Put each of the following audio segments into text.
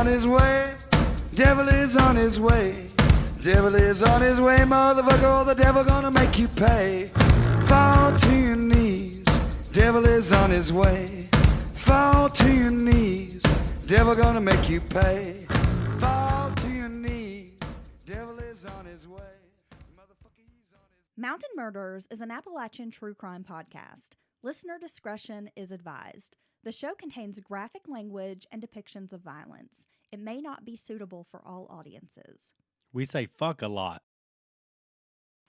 on his way. Devil is on his way. Devil is on his way, motherfucker. The devil gonna make you pay. Fall to your knees. Devil is on his way. Fall to your knees. Devil gonna make you pay. Fall to your knees. Devil is on his way. Motherfucker, he's on his... Mountain Murders is an Appalachian true crime podcast. Listener discretion is advised. The show contains graphic language and depictions of violence. It may not be suitable for all audiences. We say fuck a lot.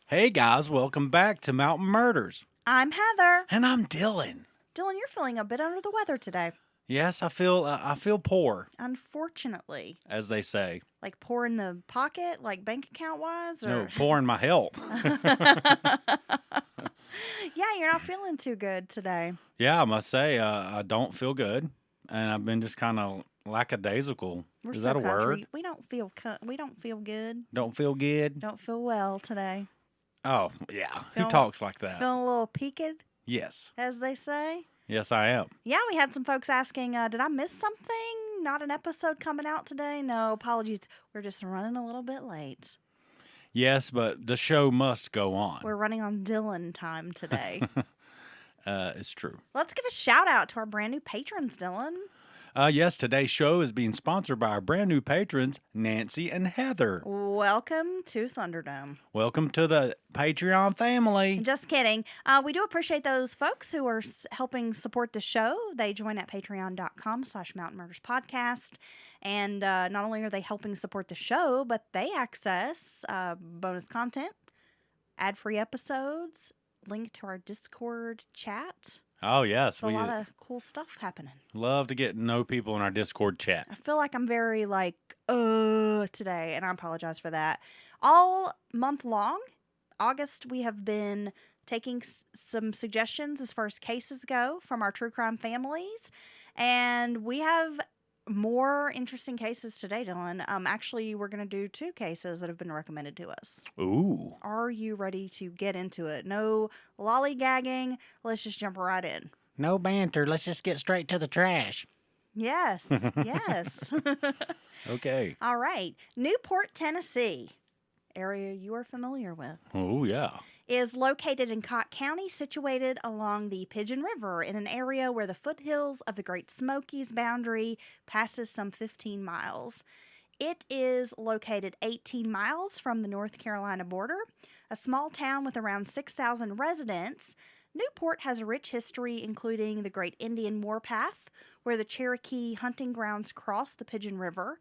Hey guys, welcome back to Mountain Murders. I'm Heather. And I'm Dylan. Dylan, you're feeling a bit under the weather today. Yes, I feel poor, Unfortunately. as they say. Like poor in the pocket, like bank account wise? Or... No, poor in my health. Yeah, you're not feeling too good today. Yeah, I must say, I don't feel good. And I've been just kind of lackadaisical. We're Is so that a country. word? We don't feel good. Don't feel good? Don't feel well today. Oh, yeah. Feel- Who talks like that? Feeling a little peaked, Yes. as they say. Yes, I am. Yeah, we had some folks asking, did I miss something? Not an episode coming out today? No, apologies. We're just running a little bit late. Yes, but the show must go on. We're running on Dylan time today. It's true. Let's give a shout out to our brand new patrons, Dylan. Yes, today's show is being sponsored by our brand new patrons, Nancy and Heather. Welcome to Thunderdome. Welcome to the Patreon family. Just kidding. We do appreciate those folks who are helping support the show. They join at patreon.com/Mountain Murders Podcast. And not only are they helping support the show, but they access bonus content, ad-free episodes, link to our Discord chat. Oh, yes. There's a lot of cool stuff happening. Love to get to know people in our Discord chat. I feel like I'm very today, and I apologize for that. All month long, August, we have been taking some suggestions as far as cases go from our true crime families, and we have more interesting cases today, Dylan. Actually, we're going to do 2 cases that have been recommended to us. Ooh. Are you ready to get into it? No lollygagging. Let's just jump right in. No banter. Let's just get straight to the trash. Yes, yes. Okay. All right. Newport, Tennessee, area you are familiar with, Oh, yeah. is located in Cott County, situated along the Pigeon River in an area where the foothills of the Great Smokies boundary passes some 15 miles. It is located 18 miles from the North Carolina border, a small town with around 6,000 residents. Newport has a rich history, including the Great Indian Warpath, where the Cherokee hunting grounds cross the Pigeon River.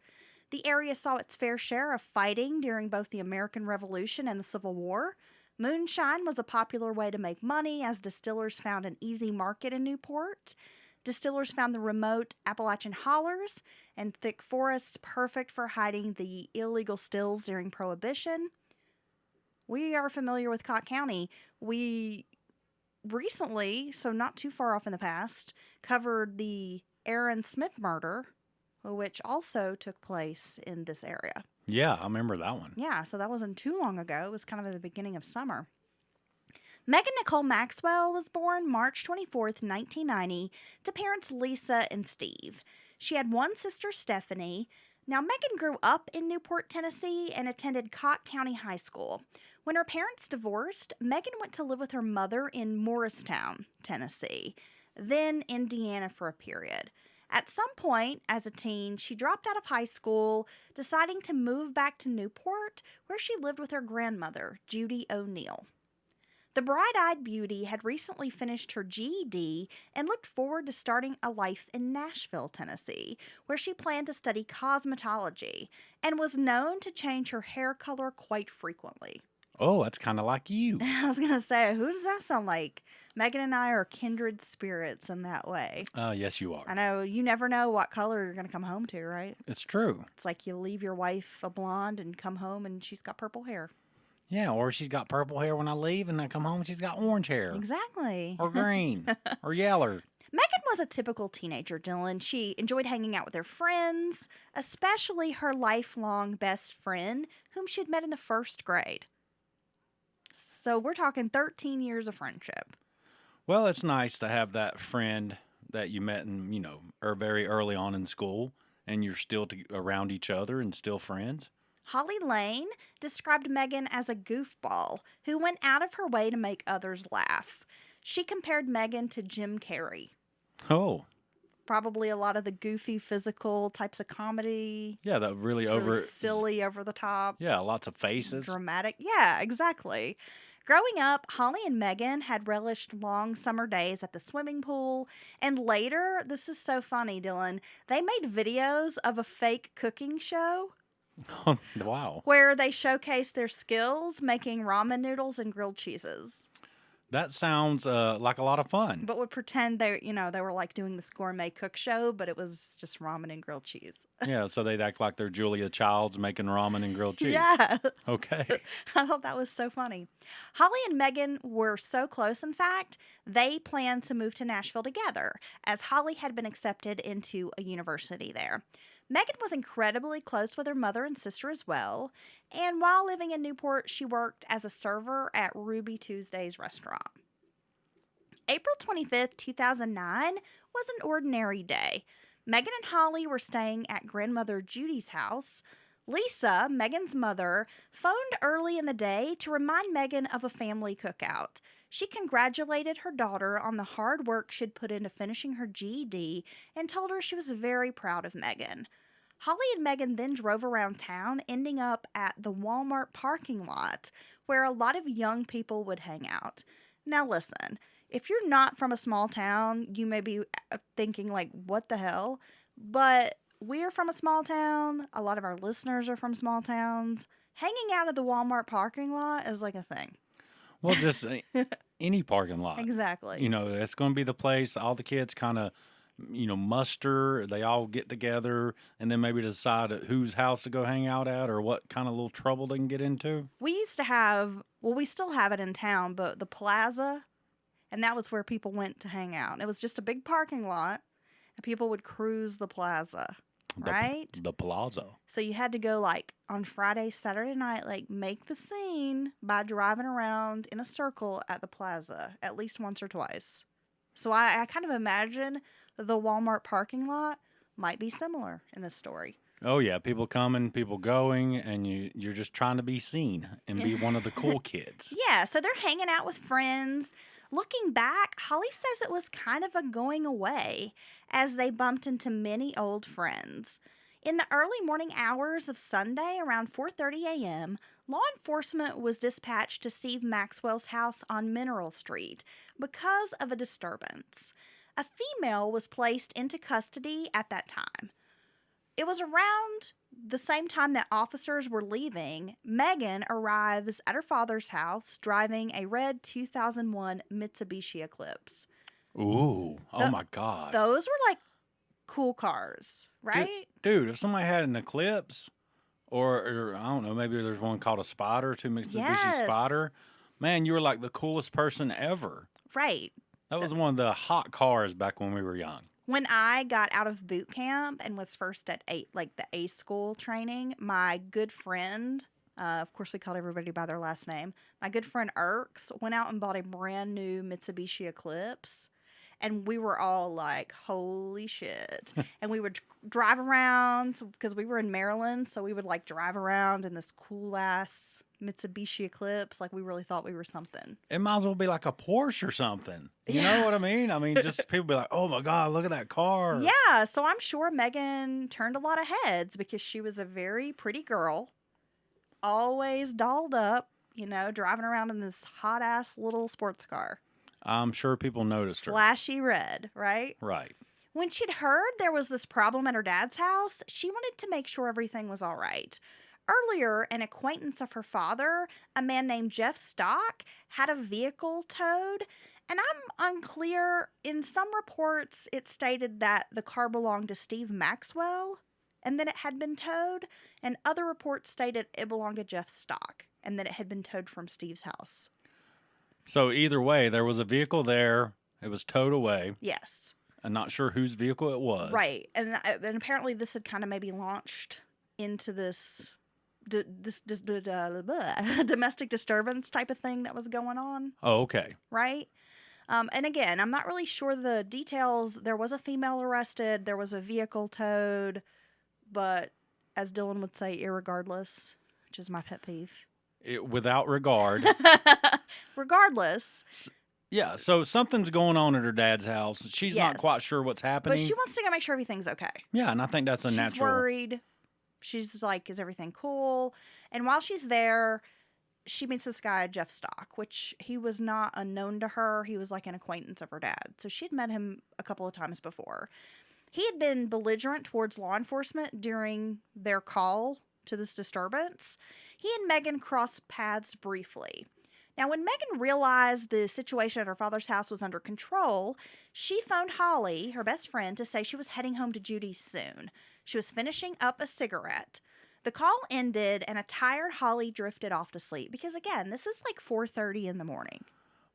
The area saw its fair share of fighting during both the American Revolution and the Civil War. Moonshine was a popular way to make money, as distillers found an easy market in Newport. Distillers found the remote Appalachian hollers and thick forests perfect for hiding the illegal stills during Prohibition. We are familiar with Cott County. We recently, so not too far off in the past, covered the Aaron Smith murder, which also took place in this area. Yeah, I remember that one. Yeah, so that wasn't too long ago. It was kind of at the beginning of summer. Megan Nicole Maxwell was born March 24th, 1990, to parents Lisa and Steve. She had one sister, Stephanie. Now, Megan grew up in Newport, Tennessee, and attended Cott County High School. When her parents divorced, Megan went to live with her mother in Morristown, Tennessee, then Indiana for a period. At some point, as a teen, she dropped out of high school, deciding to move back to Newport, where she lived with her grandmother, Judy O'Neill. The bright-eyed beauty had recently finished her GED and looked forward to starting a life in Nashville, Tennessee, where she planned to study cosmetology and was known to change her hair color quite frequently. Oh, that's kind of like you. I was going to say, who does that sound like? Megan and I are kindred spirits in that way. Yes, you are. I know, you never know what color you're going to come home to, right? It's true. It's like you leave your wife a blonde and come home and she's got purple hair. Yeah, or she's got purple hair when I leave, and I come home and she's got orange hair. Exactly. Or green. Or yellow. Megan was a typical teenager, Dylan. She enjoyed hanging out with her friends, especially her lifelong best friend, whom she had met in the 1st grade. So we're talking 13 years of friendship. Well, it's nice to have that friend that you met in, or very early on in school and you're still around each other and still friends. Holly Lane described Megan as a goofball who went out of her way to make others laugh. She compared Megan to Jim Carrey. Oh, Probably a lot of the goofy physical types of comedy. yeah, that really Just over silly, over the top, Yeah, lots of faces. dramatic. Yeah, exactly. Growing up, Holly and Megan had relished long summer days at the swimming pool, and later, this is so funny, Dylan, they made videos of a fake cooking show Wow. where they showcased their skills making ramen noodles and grilled cheeses, That sounds like a lot of fun. but would pretend they were like doing this gourmet cook show, but it was just ramen and grilled cheese. Yeah, so they'd act like they're Julia Childs making ramen and grilled cheese. Yeah. Okay. I thought that was so funny. Holly and Megan were so close, in fact, they planned to move to Nashville together, as Holly had been accepted into a university there. Megan was incredibly close with her mother and sister as well, and while living in Newport, she worked as a server at Ruby Tuesday's restaurant. April 25th, 2009 was an ordinary day. Megan and Holly were staying at grandmother Judy's house. Lisa, Megan's mother, phoned early in the day to remind Megan of a family cookout. She congratulated her daughter on the hard work she'd put into finishing her GED and told her she was very proud of Megan. Holly and Megan then drove around town, ending up at the Walmart parking lot, where a lot of young people would hang out. Now listen, if you're not from a small town, you may be thinking like, what the hell? But we're from a small town. A lot of our listeners are from small towns. Hanging out at the Walmart parking lot is like a thing. Well, just any parking lot. Exactly. You know, it's going to be the place all the kids kind of, muster. They all get together and then maybe decide whose house to go hang out at or what kind of little trouble they can get into. We used to have, we still have it in town, but the plaza, and that was where people went to hang out. It was just a big parking lot, and people would cruise the plaza, right? The plaza. So you had to go like on Friday, Saturday night, like make the scene by driving around in a circle at the plaza at least once or twice. So I kind of imagine the Walmart parking lot might be similar in this story. Oh, yeah. People coming, people going, and you're just trying to be seen and be one of the cool kids. Yeah, so they're hanging out with friends. Looking back, Holly says it was kind of a going away as they bumped into many old friends. In the early morning hours of Sunday around 4:30 a.m., law enforcement was dispatched to Steve Maxwell's house on Mineral Street because of a disturbance. A female was placed into custody at that time. It was around the same time that officers were leaving. Megan arrives at her father's house driving a red 2001 Mitsubishi Eclipse. Ooh. Oh, my God. Those were like cool cars, right? Dude, if somebody had an Eclipse or I don't know, maybe there's one called a Spider, two Mitsubishi Yes. Spider, man, you were like the coolest person ever. Right. That was one of the hot cars back when we were young. When I got out of boot camp and was first at the A school training, my good friend, of course we called everybody by their last name, my good friend Irks went out and bought a brand new Mitsubishi Eclipse. And we were all like, holy shit. And we would drive around because we were in Maryland. So we would like drive around in this cool ass Mitsubishi Eclipse. Like we really thought we were something. It might as well be like a Porsche or something. You know what I mean? I mean, just people be like, oh my God, look at that car. Yeah. So I'm sure Megan turned a lot of heads because she was a very pretty girl, always dolled up, driving around in this hot ass little sports car. I'm sure people noticed her. Flashy red, right? Right. When she'd heard there was this problem at her dad's house, she wanted to make sure everything was all right. Earlier, an acquaintance of her father, a man named Jeff Stock, had a vehicle towed, and I'm unclear. In some reports, it stated that the car belonged to Steve Maxwell and that it had been towed, and other reports stated it belonged to Jeff Stock and that it had been towed from Steve's house. So either way, there was a vehicle there. It was towed away. Yes. I'm not sure whose vehicle it was. Right. And apparently this had kind of maybe launched into this domestic disturbance type of thing that was going on. Oh, okay. Right. And again, I'm not really sure the details. There was a female arrested. There was a vehicle towed. but as Dylan would say, irregardless, which is my pet peeve. Without regard. Regardless. Yeah, so something's going on at her dad's house. She's not Yes. quite sure what's happening. But she wants to go make sure everything's okay. Yeah, and I think that's a She's natural. worried. She's like, is everything cool? And while she's there, she meets this guy, Jeff Stock, which he was not unknown to her. He was like an acquaintance of her dad. So she'd met him a couple of times before. He had been belligerent towards law enforcement during their call to this disturbance. He and Megan crossed paths briefly. Now, when Megan realized the situation at her father's house was under control, she phoned Holly, her best friend, to say she was heading home to Judy's soon. She was finishing up a cigarette. The call ended, and a tired Holly drifted off to sleep because, again, this is like 4:30 in the morning.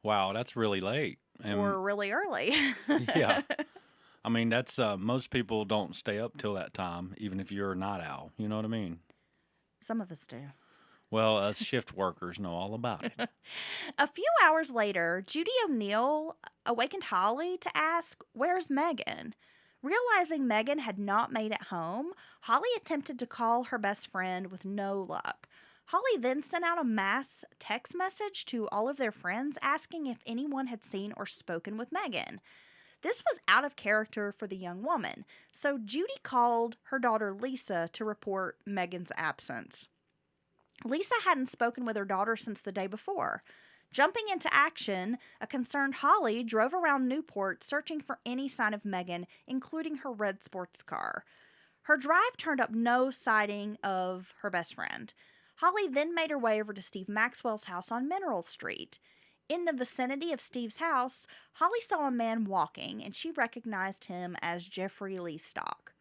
Wow, that's really late. Or really early. Yeah. I mean, that's most people don't stay up till that time, even if you're a night owl. You know what I mean? Some of us do. Well, us shift workers know all about it. A few hours later, Judy O'Neill awakened Holly to ask, "Where's Megan?" Realizing Megan had not made it home, Holly attempted to call her best friend with no luck. Holly then sent out a mass text message to all of their friends asking if anyone had seen or spoken with Megan. This was out of character for the young woman, so Judy called her daughter Lisa to report Megan's absence. Lisa hadn't spoken with her daughter since the day before. Jumping into action, a concerned Holly drove around Newport searching for any sign of Megan, including her red sports car. Her drive turned up no sighting of her best friend. Holly then made her way over to Steve Maxwell's house on Mineral Street. In the vicinity of Steve's house, Holly saw a man walking, and she recognized him as Jeffrey Lee Stock.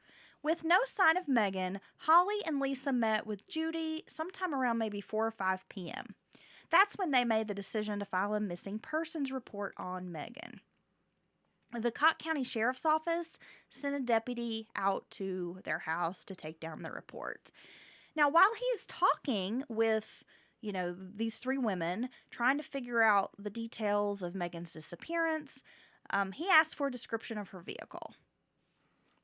With no sign of Megan, Holly and Lisa met with Judy sometime around maybe 4 or 5 p.m. That's when they made the decision to file a missing persons report on Megan. The Cott County Sheriff's Office sent a deputy out to their house to take down the report. Now, while he's talking with, these 3 women, trying to figure out the details of Megan's disappearance, he asked for a description of her vehicle.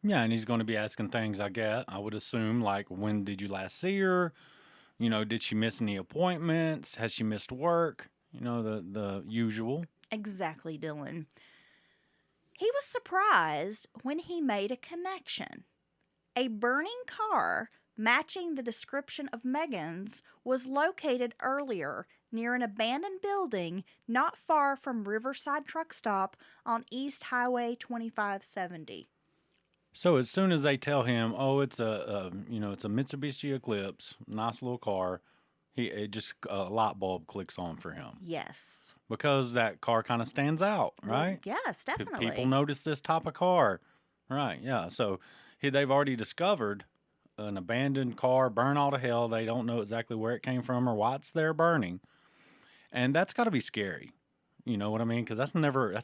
Yeah, and he's going to be asking things, I would assume, like, when did you last see her? Did she miss any appointments? Has she missed work? The usual. Exactly, Dylan. He was surprised when he made a connection. A burning car matching the description of Megan's was located earlier near an abandoned building not far from Riverside Truck Stop on East Highway 2570. So as soon as they tell him, oh, it's a Mitsubishi Eclipse, nice little car, a light bulb clicks on for him. Yes. Because that car kind of stands out, right? Well, yes, definitely. People notice this type of car. Right, yeah. So they've already discovered an abandoned car, burn all to hell. They don't know exactly where it came from or why it's there burning. And that's got to be scary. You know what I mean? Because that's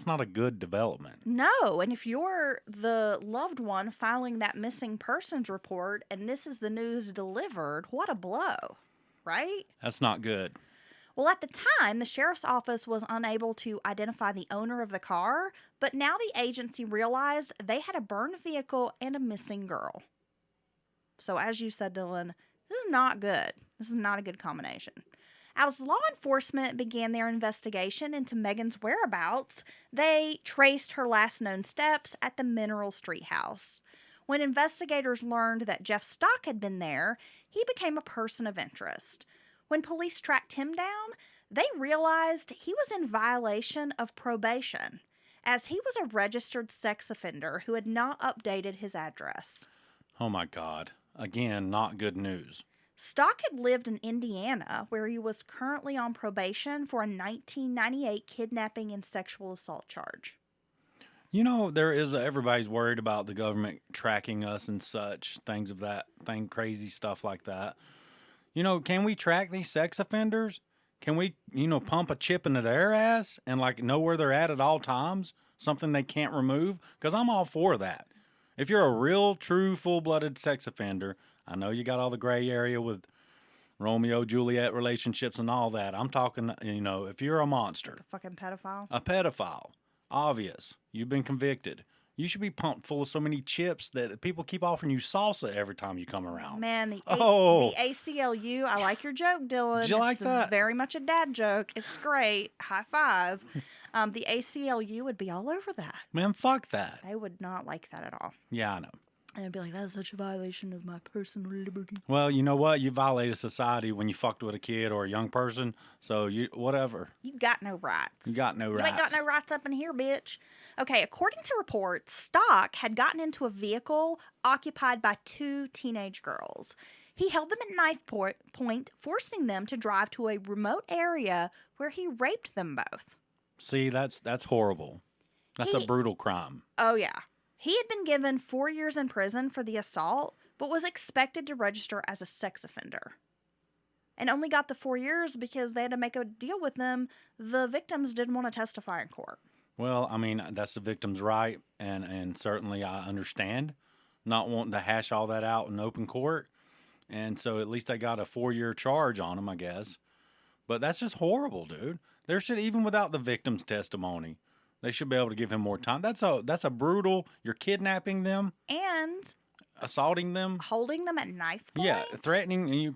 not a good development. No, and if you're the loved one filing that missing persons report and this is the news delivered, what a blow, right? That's not good. Well, at the time, the sheriff's office was unable to identify the owner of the car, but now the agency realized they had a burned vehicle and a missing girl. So as you said, Dylan, this is not good. This is not a good combination. As law enforcement began their investigation into Megan's whereabouts, they traced her last known steps at the Mineral Street house. When investigators learned that Jeff Stock had been there, he became a person of interest. When police tracked him down, they realized he was in violation of probation, as he was a registered sex offender who had not updated his address. Oh my God. Again, not good news. Stock had lived in Indiana, where he was currently on probation for a 1998 kidnapping and sexual assault charge. Everybody's worried about the government tracking us and such, crazy stuff like that. Can we track these sex offenders? Can we, pump a chip into their ass and know where they're at all times? Something they can't remove? Because I'm all for that. If you're a real, true, full-blooded sex offender, I know you got all the gray area with Romeo, Juliet relationships and all that. I'm talking, if you're a monster. A fucking pedophile. A pedophile. Obvious. You've been convicted. You should be pumped full of so many chips that people keep offering you salsa every time you come around. Man, the Oh. ACLU, I like your joke, Dylan. Did you like it's that? Very much a dad joke. It's great. High five. The ACLU would be all over that. Man, fuck that. They would not like that at all. Yeah, I know. And they'd be like, that's such a violation of my personal liberty. Well, you know what? You violated society when you fucked with a kid or a young person. So whatever. You got no rights. You got no You rights. ain't got no rights up in here, bitch. Okay, according to reports, Stock had gotten into a vehicle occupied by 2 teenage girls. He held them at knife point, forcing them to drive to a remote area where he raped them both. See, that's horrible. That's a brutal crime. Oh, yeah. He had been given 4 years in prison for the assault, but was expected to register as a sex offender. And only got the 4 years because they had to make a deal with them. The victims didn't want to testify in court. Well, I mean, that's the victim's right, and certainly I understand not wanting to hash all that out in open court. And so at least they got a 4-year charge on him, I guess. But that's just horrible, dude. There should, even without the victim's testimony, they should be able to give him more time. That's a brutal. You're kidnapping them And assaulting them, holding them at knife point. yeah, threatening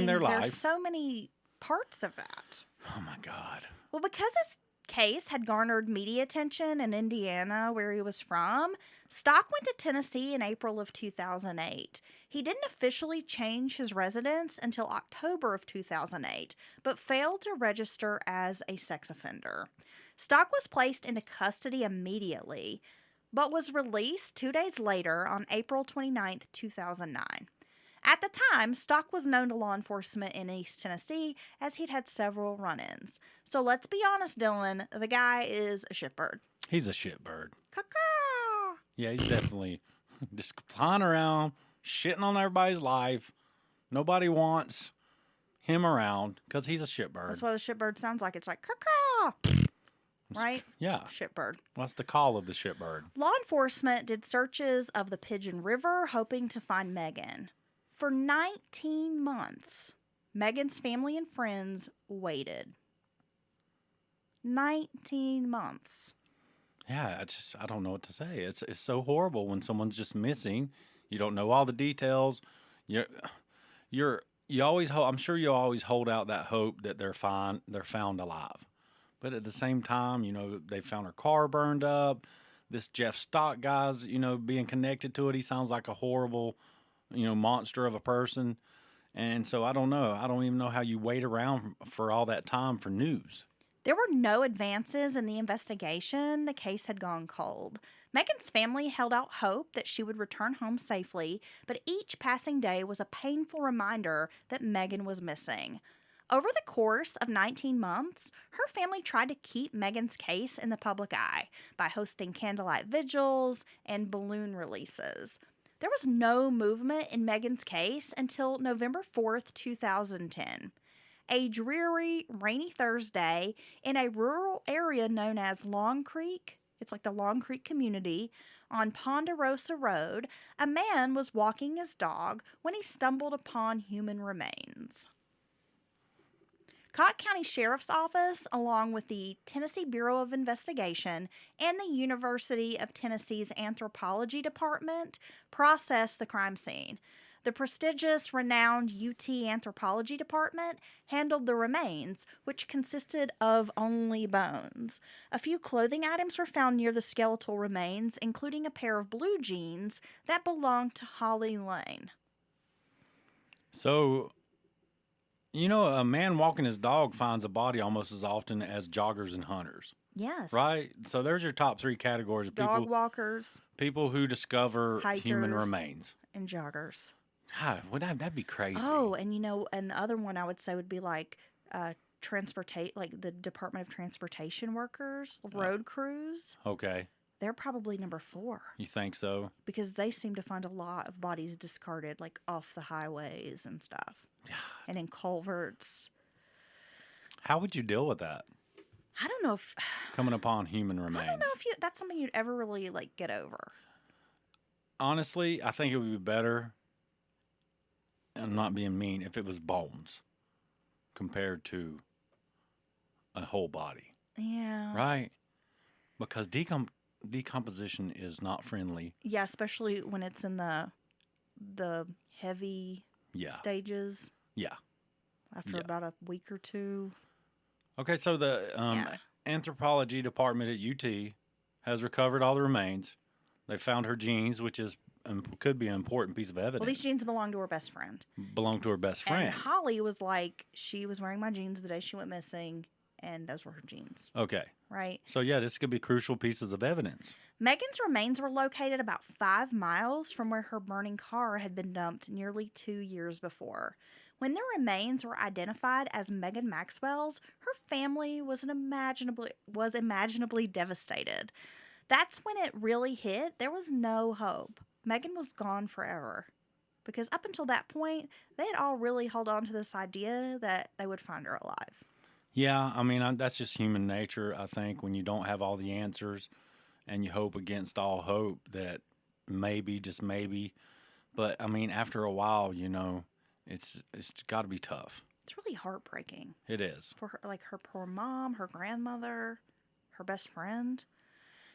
their life. There's so many parts of that. Oh my God. Well, because his case had garnered media attention in Indiana, where he was from, Stock went to Tennessee in April of 2008. He didn't officially change his residence until October of 2008, but failed to register as a sex offender. Stock was placed into custody immediately, but was released 2 days later on April 29th, 2009. At the time, Stock was known to law enforcement in East Tennessee as he'd had several run-ins. So let's be honest, Dylan, the guy is a shitbird. He's a shitbird. Caw-caw. Yeah, he's definitely just flying around, shitting on everybody's life. Nobody wants him around because he's a shitbird. That's what a shitbird sounds like. It's like, caw-caw. Right? Yeah. Shitbird. What's the call of the shitbird? Law enforcement did searches of the Pigeon River, hoping to find Megan. For 19 months, Megan's family and friends waited. 19 months. Yeah, I don't know what to say. It's so horrible when someone's just missing. You don't know all the details. You always I'm sure you always hold out that hope that they're found alive. But at the same time, they found her car burned up. This Jeff Stock guy's, being connected to it. He sounds like a horrible, monster of a person. And so I don't know. I don't even know how you wait around for all that time for news. There were no advances in the investigation. The case had gone cold. Megan's family held out hope that she would return home safely, but each passing day was a painful reminder that Megan was missing. Over the course of 19 months, her family tried to keep Megan's case in the public eye by hosting candlelight vigils and balloon releases. There was no movement in Megan's case until November 4th, 2010. A dreary, rainy Thursday in a rural area known as Long Creek, it's like the Long Creek community, on Ponderosa Road, a man was walking his dog when he stumbled upon human remains. Cott County Sheriff's Office, along with the Tennessee Bureau of Investigation and the University of Tennessee's Anthropology Department, processed the crime scene. The prestigious, renowned UT Anthropology Department handled the remains, which consisted of only bones. A few clothing items were found near the skeletal remains, including a pair of blue jeans that belonged to Holly Lane. So, a man walking his dog finds a body almost as often as joggers and hunters. Yes. Right? So there's your top 3 categories of Dog walkers. People who discover human Hikers. remains. And joggers. God, that'd be crazy. Oh, and and the other one I would say would be like like the Department of Transportation workers, road crews. Okay. They're probably number 4. You think so? Because they seem to find a lot of bodies discarded, like off the highways and stuff. Yeah. And in culverts. How would you deal with that? I don't know if coming upon human remains. I don't know if that's something you'd ever really get over. Honestly, I think it would be better, I'm not being mean, if it was bones compared to a whole body. Yeah. Right? Because decomposition is not friendly. Yeah, especially when it's in the heavy Yeah. stages Yeah. after Yeah. about a week or two. Okay, so the Yeah. anthropology department at UT has recovered all the remains. They found her jeans, which is could be an important piece of evidence. Well, these jeans belong to her best friend. Belong to her best friend. And Holly was like, she was wearing my jeans the day she went missing, and those were her jeans, Okay. right? So, yeah, this could be crucial pieces of evidence. Megan's remains were located about 5 miles from where her burning car had been dumped nearly 2 years before. When the remains were identified as Megan Maxwell's, her family was imaginably devastated. That's when it really hit. There was no hope. Megan was gone forever. Because up until that point, they had all really held on to this idea that they would find her alive. Yeah, I mean, that's just human nature, I think, when you don't have all the answers and you hope against all hope that maybe, just maybe. But, I mean, after a while, you know, it's got to be tough. It's really heartbreaking. It is. For her, like her poor mom, her grandmother, her best friend.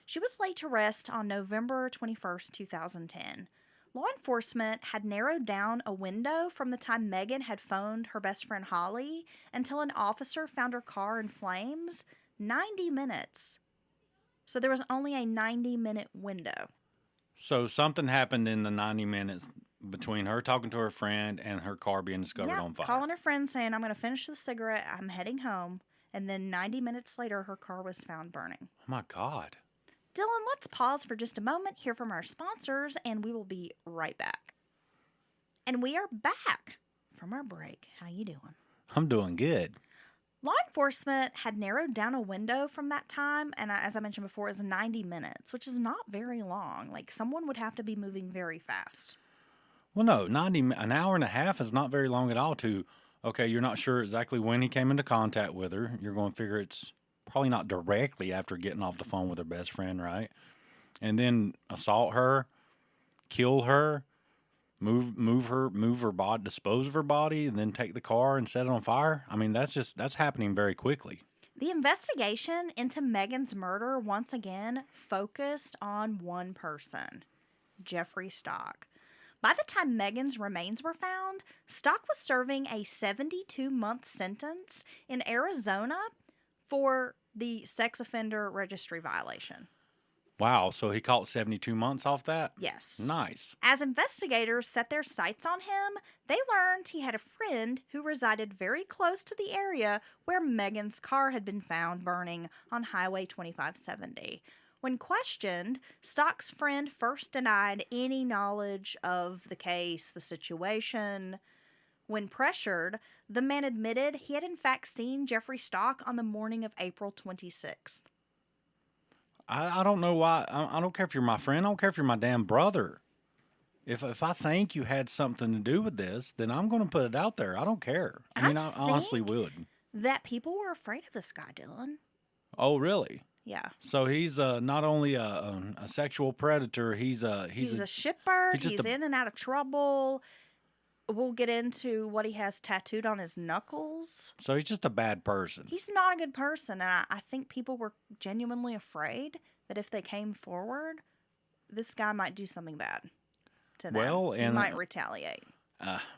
She was laid to rest on November 21st, 2010. Law enforcement had narrowed down a window from the time Megan had phoned her best friend Holly until an officer found her car in flames. 90 minutes. So there was only a 90-minute window. So something happened in the 90 minutes between her talking to her friend and her car being discovered on fire. Calling her friend saying, I'm going to finish the cigarette, I'm heading home. And then 90 minutes later, her car was found burning. Oh, my God. Dylan, let's pause for just a moment, hear from our sponsors, and we will be right back. And we are back from our break. How you doing? I'm doing good. Law enforcement had narrowed down a window from that time, and as I mentioned before, is 90 minutes, which is not very long. Like, someone would have to be moving very fast. Well, no, an hour and a half is not very long at all okay, you're not sure exactly when he came into contact with her. You're going to figure it's probably not directly after getting off the phone with her best friend, right? And then assault her, kill her, move her body, dispose of her body, and then take the car and set it on fire. I mean, that's happening very quickly. The investigation into Megan's murder once again focused on one person, Jeffrey Stock. By the time Megan's remains were found, Stock was serving a 72-month sentence in Arizona for the sex offender registry violation. Wow, so he caught 72 months off that? Yes. Nice. As investigators set their sights on him, they learned he had a friend who resided very close to the area where Megan's car had been found burning on Highway 2570. When questioned, Stock's friend first denied any knowledge of the case, the situation. When pressured, the man admitted he had in fact seen Jeffrey Stock on the morning of April 26th. I don't know why. I don't care if you're my friend. I don't care if you're my damn brother. If I think you had something to do with this, then I'm going to put it out there. I don't care. I mean, I honestly would. That people were afraid of this guy, Dylan. Oh, really? Yeah. So he's not only a sexual predator, he's a shipper. He's in and out of trouble. We'll get into what he has tattooed on his knuckles. So he's just a bad person. He's not a good person. And I think people were genuinely afraid that if they came forward, this guy might do something bad to them. Well, he might retaliate.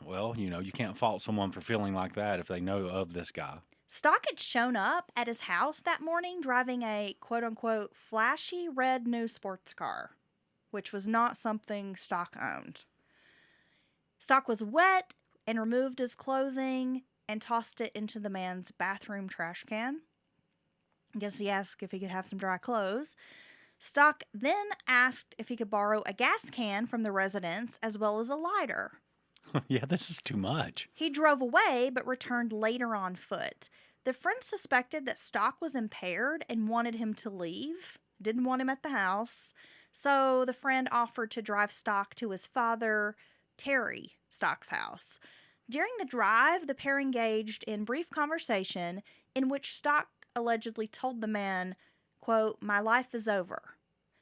Well, you can't fault someone for feeling like that if they know of this guy. Stock had shown up at his house that morning driving a quote-unquote flashy red new sports car, which was not something Stock owned. Stock was wet and removed his clothing and tossed it into the man's bathroom trash can. I guess he asked if he could have some dry clothes. Stock then asked if he could borrow a gas can from the residence as well as a lighter. Yeah, this is too much. He drove away but returned later on foot. The friend suspected that Stock was impaired and wanted him to leave, didn't want him at the house. So the friend offered to drive Stock to his father, Terry Stock's house. During the drive, the pair engaged in brief conversation in which Stock allegedly told the man, quote, "My life is over."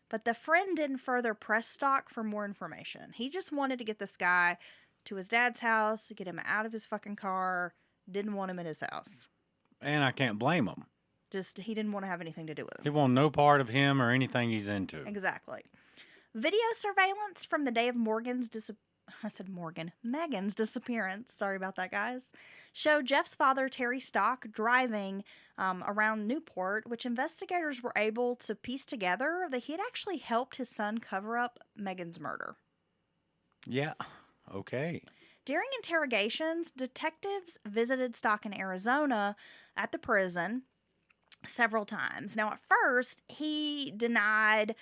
But the friend didn't further press Stock for more information. He just wanted to get this guy to his dad's house, get him out of his fucking car, didn't want him at his house. And I can't blame him. Just, he didn't want to have anything to do with He him. won't no part of him or anything he's into. Exactly. Video surveillance from the day of Megan's disappearance. Sorry about that, guys. Showed Jeff's father, Terry Stock, driving around Newport, which investigators were able to piece together that he had actually helped his son cover up Megan's murder. Yeah. Okay. During interrogations, detectives visited Stock in Arizona at the prison several times. Now, at first, he denied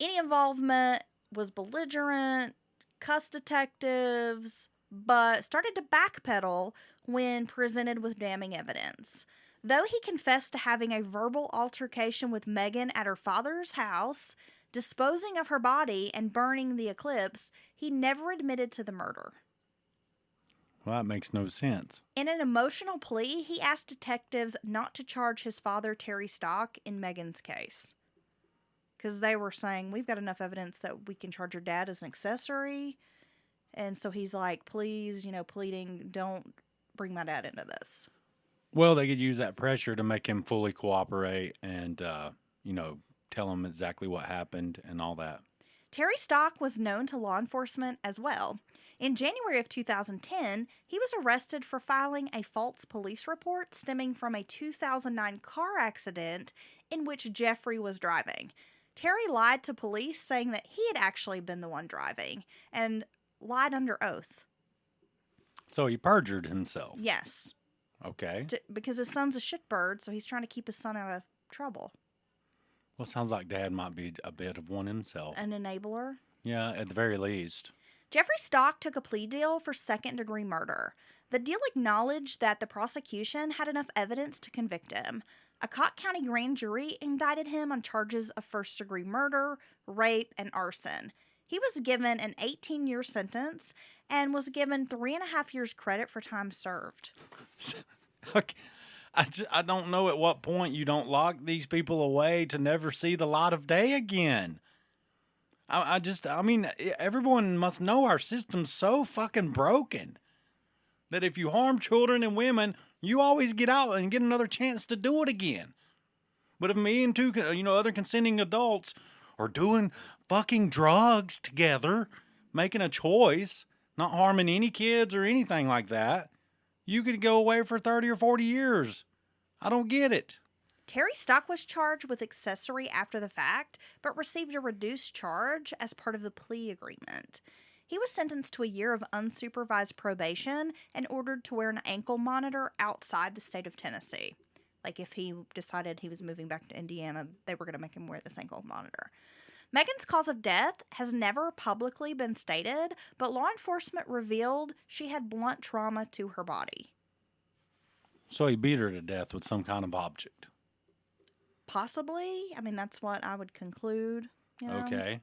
any involvement, was belligerent, cussed detectives, but started to backpedal when presented with damning evidence. Though he confessed to having a verbal altercation with Megan at her father's house, disposing of her body and burning the eclipse, he never admitted to the murder. Well, that makes no sense. In an emotional plea, he asked detectives not to charge his father, Terry Stock, in Megan's case. Because they were saying, we've got enough evidence that we can charge your dad as an accessory. And so he's like, please, pleading, don't bring my dad into this. Well, they could use that pressure to make him fully cooperate and, tell him exactly what happened and all that. Terry Stock was known to law enforcement as well. In January of 2010, he was arrested for filing a false police report stemming from a 2009 car accident in which Jeffrey was driving. Terry lied to police, saying that he had actually been the one driving, and lied under oath. So he perjured himself. Yes. Okay. Because his son's a shitbird, so he's trying to keep his son out of trouble. Well, sounds like Dad might be a bit of one himself. An enabler. Yeah, at the very least. Jeffrey Stock took a plea deal for second-degree murder. The deal acknowledged that the prosecution had enough evidence to convict him. A Cott County grand jury indicted him on charges of first-degree murder, rape, and arson. He was given an 18-year sentence and was given 3.5 years credit for time served. Okay. I don't know at what point you don't lock these people away to never see the light of day again. Everyone must know our system's so fucking broken that if you harm children and women, you always get out and get another chance to do it again. But if me and two, other consenting adults are doing fucking drugs together, making a choice, not harming any kids or anything like that, you could go away for 30 or 40 years. I don't get it. Terry Stock was charged with accessory after the fact, but received a reduced charge as part of the plea agreement. He was sentenced to a year of unsupervised probation and ordered to wear an ankle monitor outside the state of Tennessee. Like if he decided he was moving back to Indiana, they were going to make him wear this ankle monitor. Megan's cause of death has never publicly been stated, but law enforcement revealed she had blunt trauma to her body. So he beat her to death with some kind of object. Possibly. I mean, that's what I would conclude. Okay.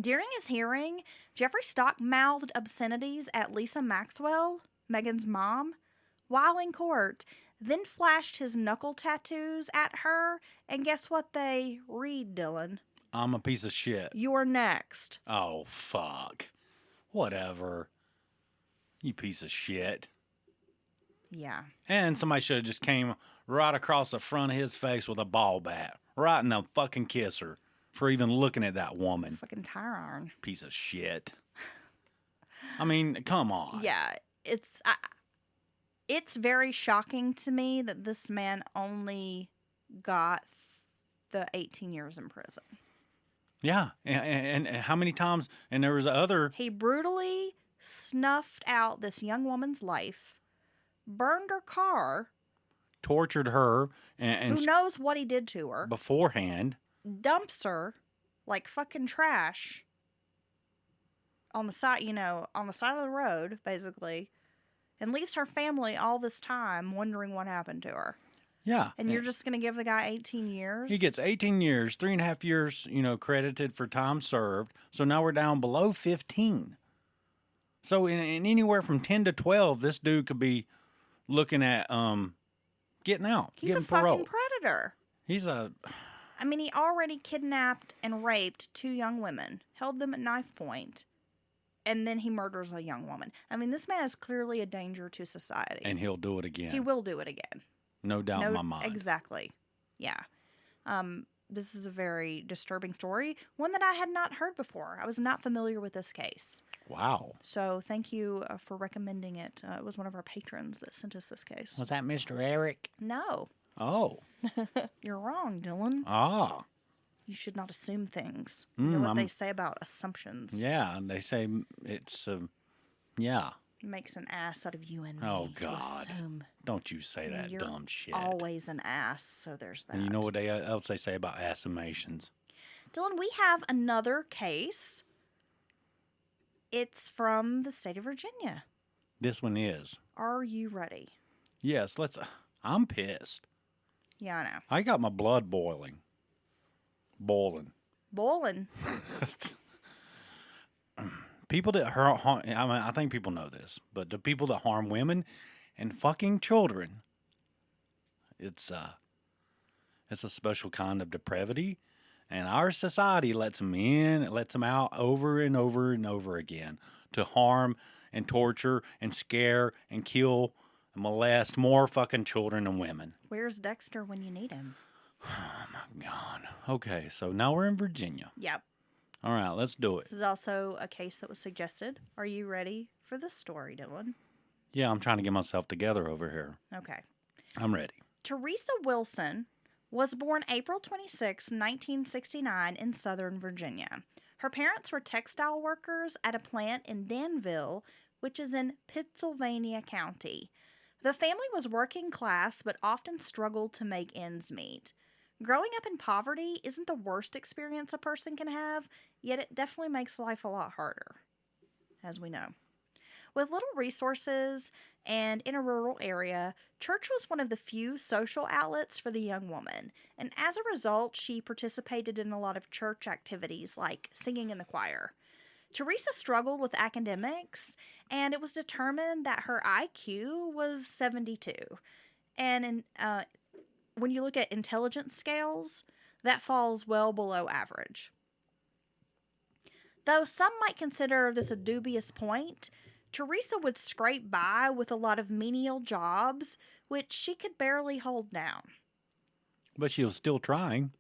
During his hearing, Jeffrey Stock mouthed obscenities at Lisa Maxwell, Megan's mom, while in court, then flashed his knuckle tattoos at her, and guess what they read, Dylan? I'm a piece of shit. You're next. Oh, fuck. Whatever. You piece of shit. Yeah. And somebody should have just came right across the front of his face with a ball bat. Right in the fucking kisser for even looking at that woman. Fucking tire iron. Piece of shit. I mean, come on. Yeah. It's very shocking to me that this man only got the 18 years in prison. Yeah. And how many times? And there was other. He brutally snuffed out this young woman's life, burned her car. Tortured her. And who knows what he did to her. Beforehand. Dumps her like fucking trash on the side, on the side of the road, basically. And leaves her family all this time wondering what happened to her. Yeah. And you're just going to give the guy 18 years? He gets 18 years, 3.5 years, credited for time served. So now we're down below 15. So in anywhere from 10 to 12, this dude could be looking at getting out. He's a parole. fucking predator. I mean, he already kidnapped and raped 2 young women, held them at knife point, and then he murders a young woman. I mean, this man is clearly a danger to society. And he'll do it again. He will do it again. No doubt in my mind. Exactly. Yeah. This is a very disturbing story, one that I had not heard before. I was not familiar with this case. Wow. So thank you for recommending it. It was one of our patrons that sent us this case. Was that Mr. Eric? No. Oh. You're wrong, Dylan. Ah. You should not assume things. You know what they say about assumptions. Yeah, and they say it's, yeah. It makes an ass out of you and me. Oh, to God. assume. Don't you say that You're dumb shit. always an ass, so there's that. And you know what else they say about assumations? Dylan, we have another case. It's from the state of Virginia. This one is. Are you ready? Yes, I'm pissed. Yeah, I know. I got my blood boiling. Boiling. People that harm, I think people know this, but the people that harm women and fucking children, it's a special kind of depravity, and our society lets them in, it lets them out over and over and over again to harm and torture and scare and kill and molest more fucking children and women. Where's Dexter when you need him? Oh my God. Okay, so now we're in Virginia. Yep. All right, let's do it. This is also a case that was suggested. Are you ready for the story, Dylan? Yeah, I'm trying to get myself together over here. Okay. I'm ready. Teresa Wilson was born April 26, 1969 in Southern Virginia. Her parents were textile workers at a plant in Danville, which is in Pittsylvania County. The family was working class but often struggled to make ends meet. Growing up in poverty isn't the worst experience a person can have, yet it definitely makes life a lot harder, as we know. With little resources and in a rural area, church was one of the few social outlets for the young woman, and as a result, she participated in a lot of church activities like singing in the choir. Teresa struggled with academics, and it was determined that her IQ was 72. And when you look at intelligence scales, that falls well below average. Though some might consider this a dubious point, Teresa would scrape by with a lot of menial jobs, which she could barely hold down. But she was still trying.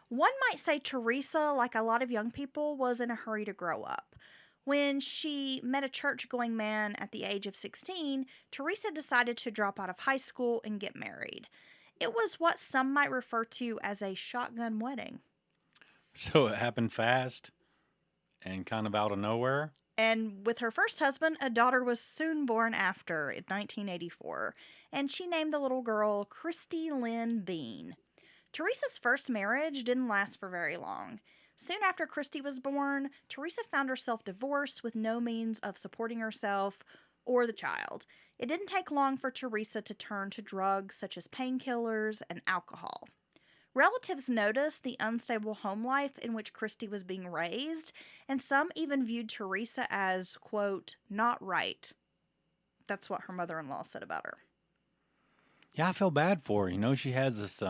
One might say Teresa, like a lot of young people, was in a hurry to grow up. When she met a church-going man at the age of 16, Teresa decided to drop out of high school and get married. It was what some might refer to as a shotgun wedding. So it happened fast and kind of out of nowhere. And with her first husband, a daughter was soon born after in 1984, and she named the little girl Christy Lynn Bean. Teresa's first marriage didn't last for very long. Soon after Christy was born, Teresa found herself divorced with no means of supporting herself or the child. It didn't take long for Teresa to turn to drugs such as painkillers and alcohol. Relatives noticed the unstable home life in which Christy was being raised, and some even viewed Teresa as, quote, not right. That's what her mother-in-law said about her. Yeah, I feel bad for her. You know, she has this,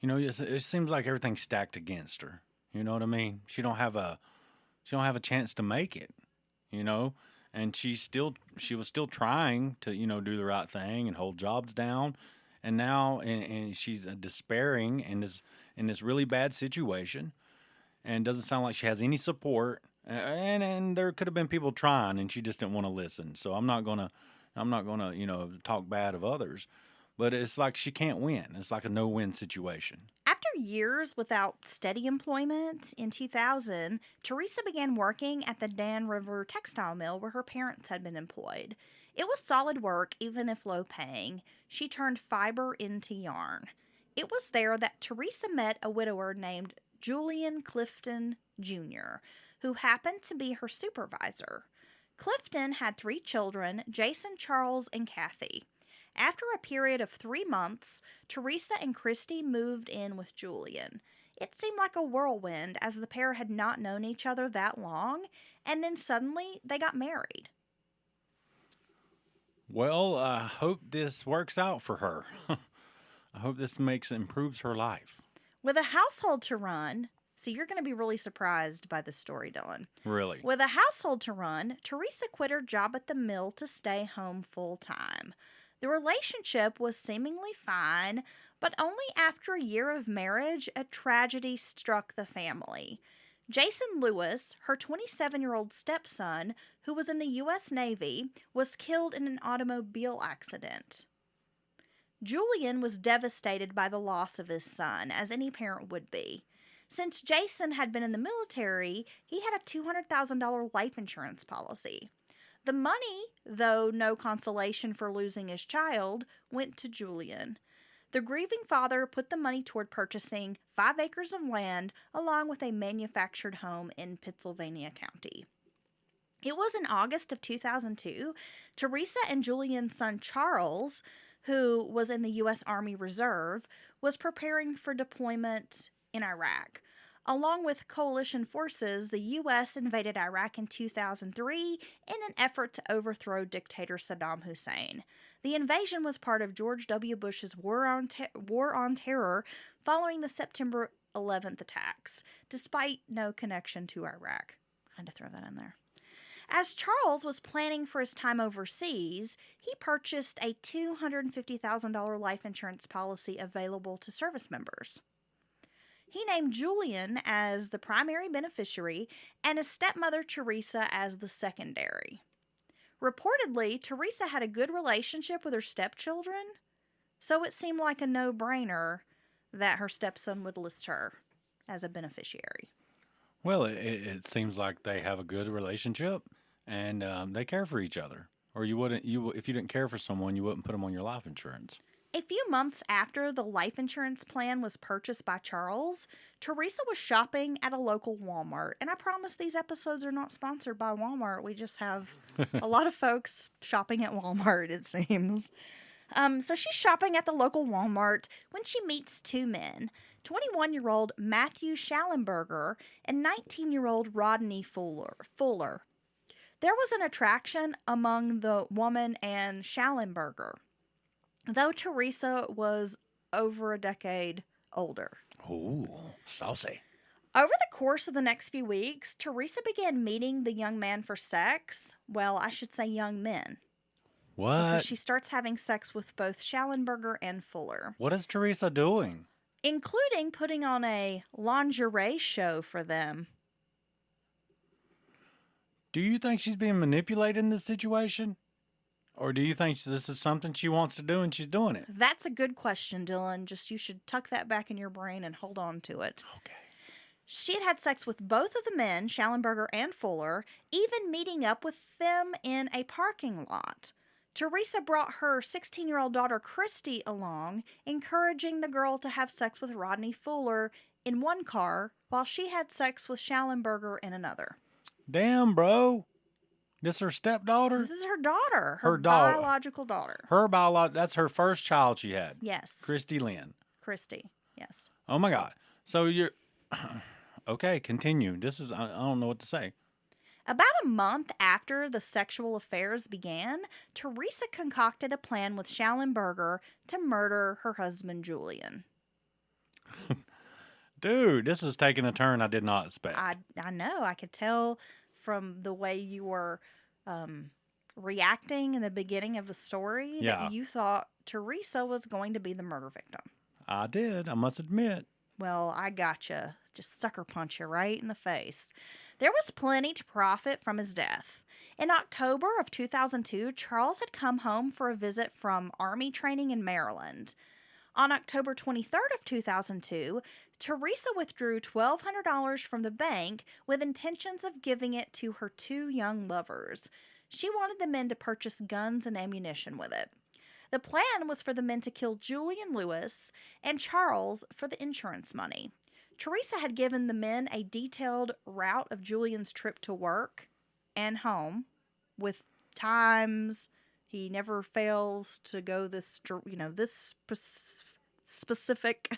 it seems like everything's stacked against her. You know what I mean? She don't have a chance to make it, you know? And she was still trying to, do the right thing and hold jobs down. And now, and she's despairing and is in this really bad situation, and doesn't sound like she has any support. And there could have been people trying, and she just didn't want to listen. So I'm not gonna, talk bad of others, but it's like she can't win. It's like a no-win situation. After years without steady employment, in 2000, Teresa began working at the Dan River textile mill where her parents had been employed. It was solid work, even if low-paying. She turned fiber into yarn. It was there that Teresa met a widower named Julian Clifton Jr., who happened to be her supervisor. Clifton had 3 children, Jason, Charles, and Kathy. After a period of 3 months, Teresa and Christy moved in with Julian. It seemed like a whirlwind, as the pair had not known each other that long, and then suddenly they got married. Well, I hope this works out for her. I hope this improves her life. With a household to run, see, you're going to be really surprised by this story, Dylan. Really? With a household to run, Teresa quit her job at the mill to stay home full time. The relationship was seemingly fine, but only after a year of marriage, a tragedy struck the family. Jason Lewis, her 27-year-old stepson, who was in the U.S. Navy, was killed in an automobile accident. Julian was devastated by the loss of his son, as any parent would be. Since Jason had been in the military, he had a $200,000 life insurance policy. The money, though no consolation for losing his child, went to Julian. The grieving father put the money toward purchasing 5 acres of land along with a manufactured home in Pittsylvania County. It was in August of 2002, Teresa and Julian's son Charles, who was in the U.S. Army Reserve, was preparing for deployment in Iraq. Along with coalition forces, the U.S. invaded Iraq in 2003 in an effort to overthrow dictator Saddam Hussein. The invasion was part of George W. Bush's War on Terror following the September 11th attacks, despite no connection to Iraq. I had to throw that in there. As Charles was planning for his time overseas, he purchased a $250,000 life insurance policy available to service members. He named Julian as the primary beneficiary and his stepmother Teresa as the secondary. Reportedly, Teresa had a good relationship with her stepchildren, so it seemed like a no-brainer that her stepson would list her as a beneficiary. Well, it seems like they have a good relationship, and they care for each other. Or if you didn't care for someone, you wouldn't put them on your life insurance. A few months after the life insurance plan was purchased by Charles, Teresa was shopping at a local Walmart. And I promise these episodes are not sponsored by Walmart. We just have a lot of folks shopping at Walmart, it seems. So she's shopping at the local Walmart when she meets 2 men, 21-year-old Matthew Schallenberger and 19-year-old Rodney Fuller. There was an attraction among the woman and Schallenberger, though Teresa was over a decade older. Ooh, saucy. Over the course of the next few weeks, Teresa began meeting the young man for sex. Well, I should say young men. What? Because she starts having sex with both Schallenberger and Fuller. What is Teresa doing? Including putting on a lingerie show for them. Do you think she's being manipulated in this situation? Or do you think this is something she wants to do and she's doing it? That's a good question, Dylan. You should tuck that back in your brain and hold on to it. Okay. She had sex with both of the men, Schallenberger and Fuller, even meeting up with them in a parking lot. Teresa brought her 16-year-old daughter Christy along, encouraging the girl to have sex with Rodney Fuller in one car while she had sex with Schallenberger in another. Damn, bro. This her stepdaughter? This is her daughter. Her daughter. Biological daughter. That's her first child she had. Yes. Christy Lynn. Christy, yes. Oh my God. So you're okay, continue. I don't know what to say. About a month after the sexual affairs began, Teresa concocted a plan with Schallenberger to murder her husband Julian. Dude, this is taking a turn I did not expect. I know. I could tell from the way you were reacting in the beginning of the story that you thought Teresa was going to be the murder victim. I did, I must admit. Well, I gotcha. Just sucker punch you right in the face. There was plenty to profit from his death. In October of 2002, Charles had come home for a visit from Army training in Maryland. On October 23rd of 2002, Teresa withdrew $1,200 from the bank with intentions of giving it to her 2 young lovers. She wanted the men to purchase guns and ammunition with it. The plan was for the men to kill Julian Lewis and Charles for the insurance money. Teresa had given the men a detailed route of Julian's trip to work and home with times. He never fails to go this specific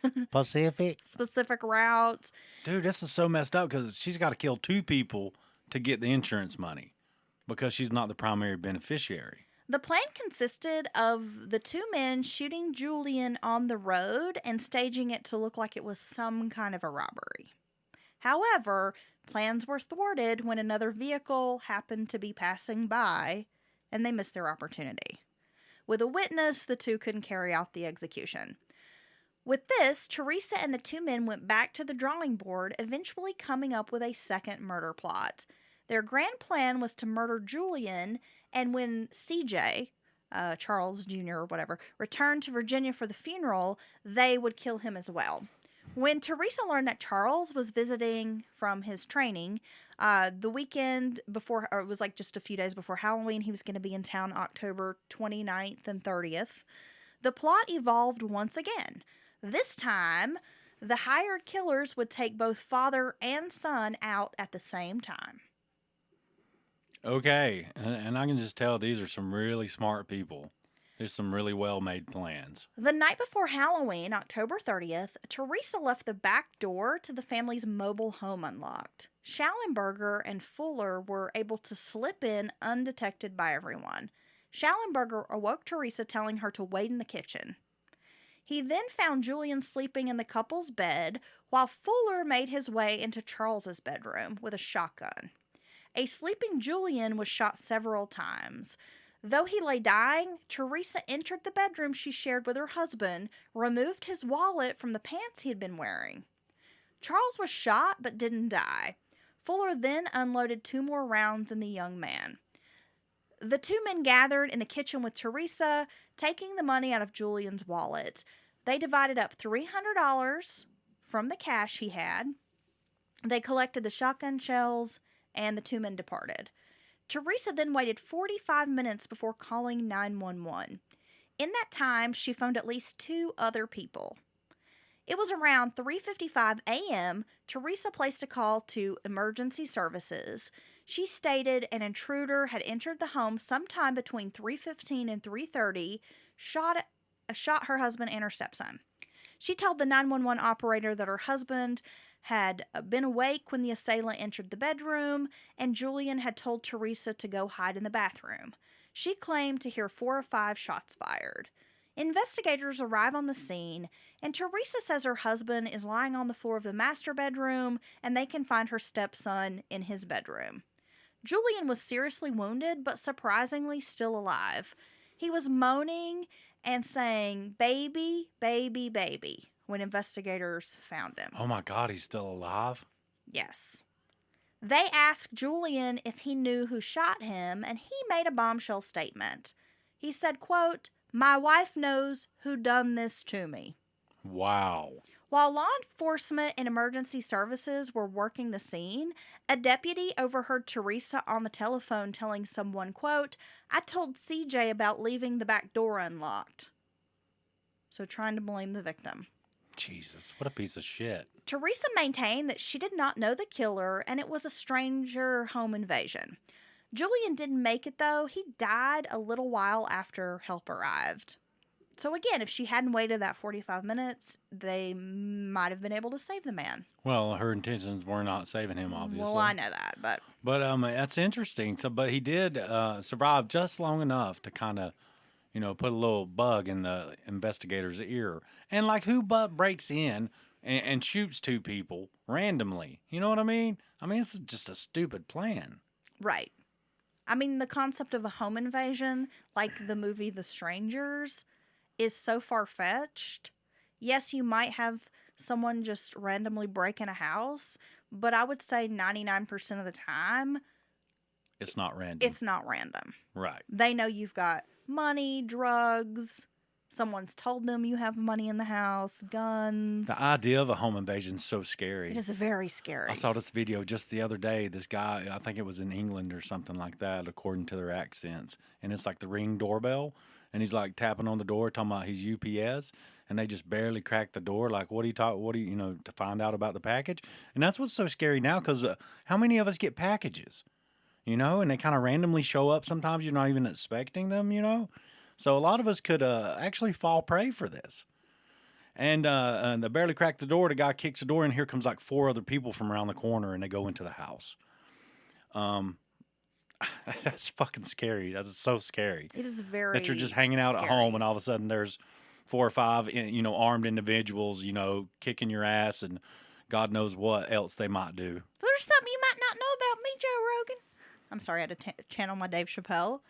route. Dude, this is so messed up because she's got to kill 2 people to get the insurance money because she's not the primary beneficiary. The plan consisted of the 2 men shooting Julian on the road and staging it to look like it was some kind of a robbery. However, plans were thwarted when another vehicle happened to be passing by and they missed their opportunity. With a witness, the two couldn't carry out the execution. With this, Teresa and the two men went back to the drawing board, eventually coming up with a second murder plot. Their grand plan was to murder Julian, and when CJ, Charles Jr. or whatever, returned to Virginia for the funeral, they would kill him as well. When Teresa learned that Charles was visiting from his training, the weekend before, or it was like just a few days before Halloween, he was going to be in town October 29th and 30th, the plot evolved once again. This time, the hired killers would take both father and son out at the same time. Okay, and I can just tell these are some really smart people. There's some really well-made plans. The night before Halloween, October 30th, Teresa left the back door to the family's mobile home unlocked. Schallenberger and Fuller were able to slip in undetected by everyone. Schallenberger awoke Teresa, telling her to wait in the kitchen. He then found Julian sleeping in the couple's bed, while Fuller made his way into Charles's bedroom with a shotgun. A sleeping Julian was shot several times. Though he lay dying, Teresa entered the bedroom she shared with her husband, removed his wallet from the pants he had been wearing. Charles was shot but didn't die. Fuller then unloaded 2 more rounds in the young man. The two men gathered in the kitchen with Teresa, taking the money out of Julian's wallet. They divided up $300 from the cash he had. They collected the shotgun shells, and the two men departed. Teresa then waited 45 minutes before calling 911. In that time, she phoned at least 2 other people. It was around 3:55 a.m. Teresa placed a call to emergency services. She stated an intruder had entered the home sometime between 3:15 and 3:30, shot her husband and her stepson. She told the 911 operator that her husband had been awake when the assailant entered the bedroom, and Julian had told Teresa to go hide in the bathroom. She claimed to hear 4 or 5 shots fired. Investigators arrive on the scene, and Teresa says her husband is lying on the floor of the master bedroom, and they can find her stepson in his bedroom. Julian was seriously wounded, but surprisingly still alive. He was moaning and saying, "Baby, baby, baby," when investigators found him. Oh my God, he's still alive? Yes. They asked Julian if he knew who shot him, and he made a bombshell statement. He said, quote, "My wife knows who done this to me." Wow. While law enforcement and emergency services were working the scene, a deputy overheard Teresa on the telephone telling someone, quote, "I told CJ about leaving the back door unlocked." So trying to blame the victim. Jesus, what a piece of shit. Teresa maintained that she did not know the killer and it was a stranger home invasion. Julian didn't make it, though. He died a little while after help arrived. So again, if she hadn't waited that 45 minutes, they might have been able to save the man. Well, her intentions were not saving him, obviously. Well, I know that, but that's interesting. So, but he did survive just long enough to kind of, put a little bug in the investigator's ear. And like, who but breaks in and shoots 2 people randomly? You know what I mean? I mean, it's just a stupid plan. right. I mean, the concept of a home invasion, like the movie The Strangers, is so far-fetched. Yes, you might have someone just randomly break in a house, but I would say 99% of the time, It's not random. it's not random. Right. They know you've got money, drugs, someone's told them you have money in the house, guns. The idea of a home invasion is so scary. It is very scary. I saw this video just the other day. This guy, I think it was in England or something like that, according to their accents. And it's like the Ring doorbell. And he's like tapping on the door, talking about his UPS. And they just barely crack the door. Like, what do you, to find out about the package? And that's what's so scary now, because how many of us get packages? And they kind of randomly show up. Sometimes you're not even expecting them, So a lot of us could actually fall prey for this. And they barely crack the door. The guy kicks the door, and here comes like 4 other people from around the corner, and they go into the house. That's fucking scary. That's so scary. It is very that you're just hanging out scary. at home, and all of a sudden there's 4 or 5, armed individuals, kicking your ass, and God knows what else they might do. There's something you might not know about me, Joe Rogan. I'm sorry, I had to channel my Dave Chappelle.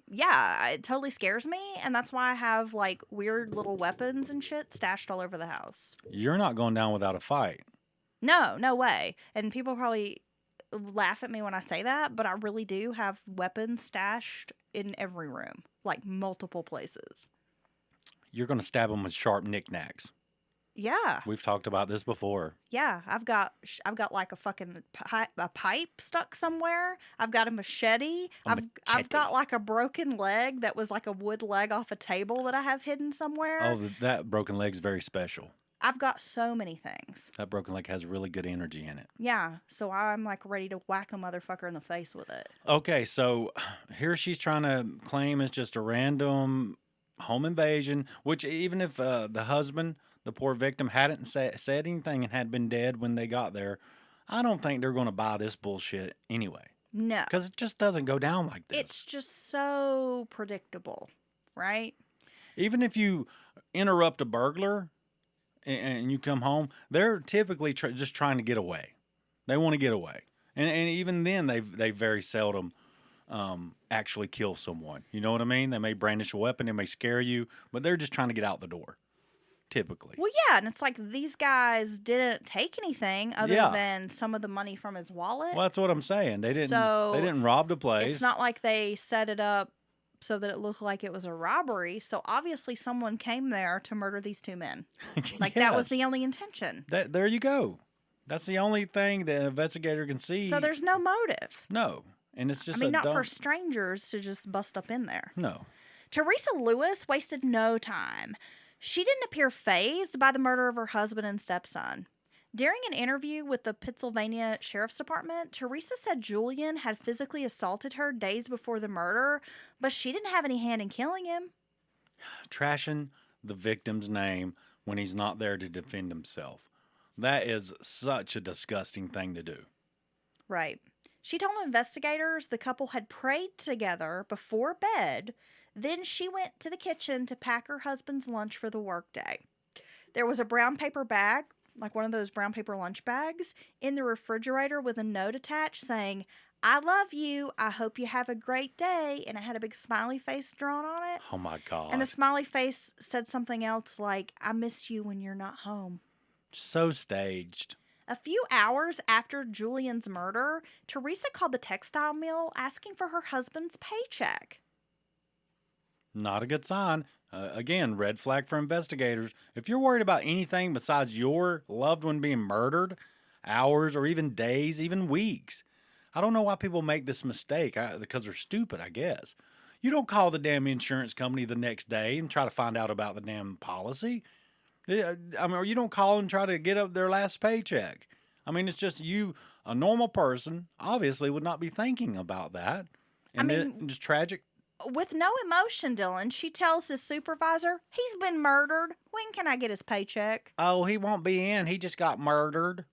Yeah, it totally scares me, and that's why I have like weird little weapons and shit stashed all over the house. You're not going down without a fight. No, no way. And people probably laugh at me when I say that, but I really do have weapons stashed in every room, like multiple places. You're going to stab them with sharp knickknacks. Yeah, We've talked about this before. yeah. I've got like a fucking pipe stuck somewhere. I've got a machete. I've got like a broken leg that was like a wood leg off a table that I have hidden somewhere. Oh, that broken leg's very special. I've got so many things. That broken leg has really good energy in it. Yeah, so I'm like ready to whack a motherfucker in the face with it. Okay, so here she's trying to claim it's just a random home invasion, which even if the husband, the poor victim, hadn't said anything and had been dead when they got there, I don't think they're going to buy this bullshit anyway. No. Because it just doesn't go down like this. It's just so predictable, right? Even if you interrupt a burglar and you come home, they're typically just trying to get away. They want to get away. And even then, they very seldom actually kill someone. You know what I mean? They may brandish a weapon, they may scare you, but they're just trying to get out the door, typically. Well, yeah, and it's like these guys didn't take anything other Yeah. than some of the money from his wallet. Well, that's what I'm saying. They didn't. So, they didn't rob the place. It's not like they set it up so that it looked like it was a robbery. So obviously someone came there to murder these two men. Like that was the Yes. only intention. There you go. That's the only thing the investigator can see. So there's no motive. No, and it's just I mean, not dumb. for strangers to just bust up in there. No. Teresa Lewis wasted no time. She didn't appear fazed by the murder of her husband and stepson. During an interview with the Pennsylvania Sheriff's Department, Teresa said Julian had physically assaulted her days before the murder, but she didn't have any hand in killing him. Trashing the victim's name when he's not there to defend himself. That is such a disgusting thing to do. Right. She told investigators the couple had prayed together before bed. Then she went to the kitchen to pack her husband's lunch for the workday. There was a brown paper bag, like one of those brown paper lunch bags, in the refrigerator with a note attached saying, "I love you. I hope you have a great day." And it had a big smiley face drawn on it. Oh my God. And the smiley face said something else like, "I miss you when you're not home." So staged. A few hours after Julian's murder, Teresa called the textile mill asking for her husband's paycheck. Not a good sign. Again, red flag for investigators. If you're worried about anything besides your loved one being murdered, hours or even days, even weeks, I don't know why people make this mistake, because they're stupid, I guess. You don't call the damn insurance company the next day and try to find out about the damn policy. I mean, or you don't call and try to get up their last paycheck. I mean, it's just you, a normal person, obviously would not be thinking about that. And then just tragic. With no emotion, Dylan, she tells his supervisor, "He's been murdered. When can I get his paycheck?" Oh, he won't be in. He just got murdered.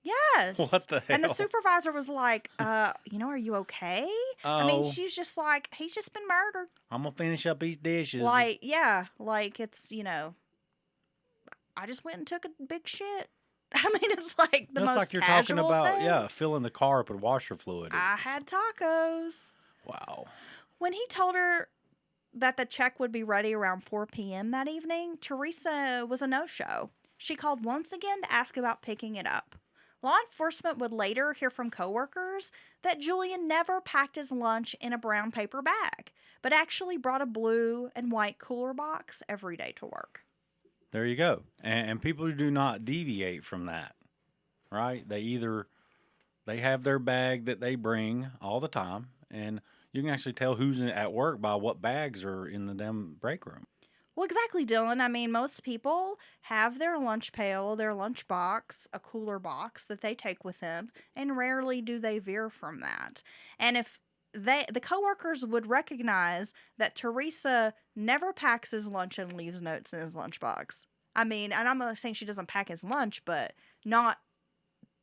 Yes. What the And the hell? supervisor was like, are you okay? I mean, Oh. she's just like, "He's just been murdered." I'm going to finish up these dishes. Like, yeah, like it's, I just went and took a big shit. I mean, it's like the That's most like you're talking casual about, thing. yeah, filling the car up with washer fluid. I had tacos. Wow. When he told her that the check would be ready around 4 p.m. that evening, Teresa was a no-show. She called once again to ask about picking it up. Law enforcement would later hear from coworkers that Julian never packed his lunch in a brown paper bag, but actually brought a blue and white cooler box every day to work. There you go. And people do not deviate from that, right? They have their bag that they bring all the time, and you can actually tell who's at work by what bags are in the damn break room. Well, exactly, Dylan. I mean, most people have their lunch pail, their lunch box, a cooler box that they take with them, and rarely do they veer from that. And if the coworkers would recognize that Teresa never packs his lunch and leaves notes in his lunchbox. I mean, and I'm not saying she doesn't pack his lunch, but not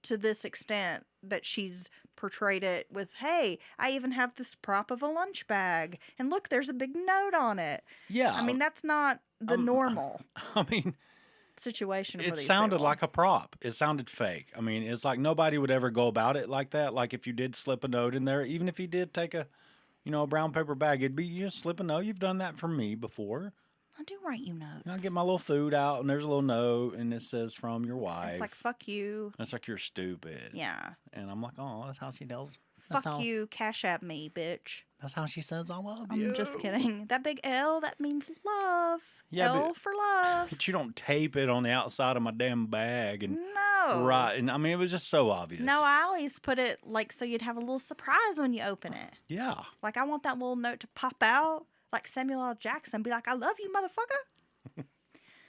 to this extent that she's portrayed it with, "Hey, I even have this prop of a lunch bag, and look, there's a big note on it." Yeah. I mean, that's not the normal. I mean, situation for It these sounded people. like a prop. It sounded fake. I mean, it's like nobody would ever go about it like that. Like if you did slip a note in there, even if you did take a, a brown paper bag, it'd be you just slip a note. You've done that for me before. I do write you notes. I get my little food out, and there's a little note, and it says from your wife. It's like, fuck you. It's like you're stupid. Yeah. And I'm like, oh, that's how she does. Fuck you, cash at me, bitch. That's how she says I love you. I'm just kidding. That big L, that means love. Yeah, L for love. But you don't tape it on the outside of my damn bag. And No. right. And I mean, it was just so obvious. No, I always put it like so you'd have a little surprise when you open it. Yeah. Like I want that little note to pop out like Samuel L. Jackson. Be like, I love you, motherfucker.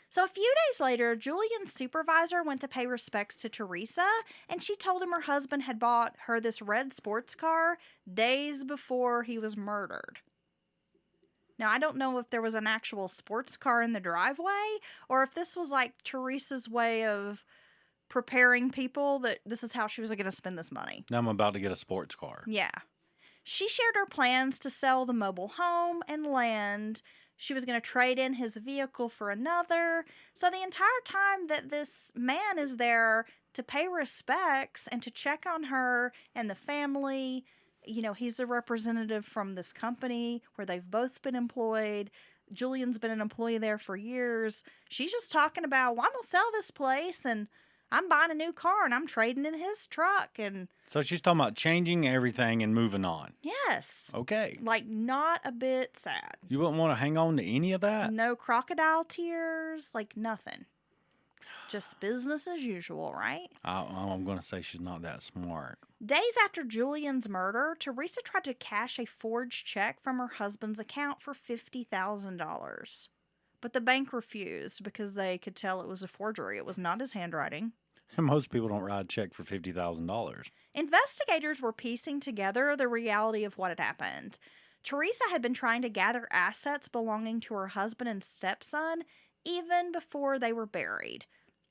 So a few days later, Julian's supervisor went to pay respects to Teresa, and she told him her husband had bought her this red sports car days before he was murdered. Now, I don't know if there was an actual sports car in the driveway, or if this was like Teresa's way of preparing people that this is how she was going to spend this money. Now I'm about to get a sports car. Yeah. She shared her plans to sell the mobile home and land. She was going to trade in his vehicle for another. So the entire time that this man is there to pay respects and to check on her and the family, he's a representative from this company where they've both been employed. Julian's been an employee there for years. She's just talking about, well, I'm going to sell this place and I'm buying a new car and I'm trading in his truck. And So she's talking about changing everything and moving on. yes. Okay. Like, not a bit sad. You wouldn't want to hang on to any of that? No crocodile tears, like nothing. Just business as usual, right? I'm going to say she's not that smart. Days after Julian's murder, Teresa tried to cash a forged check from her husband's account for $50,000. But the bank refused because they could tell it was a forgery. It was not his handwriting. And most people don't write a check for $50,000. Investigators were piecing together the reality of what had happened. Teresa had been trying to gather assets belonging to her husband and stepson even before they were buried.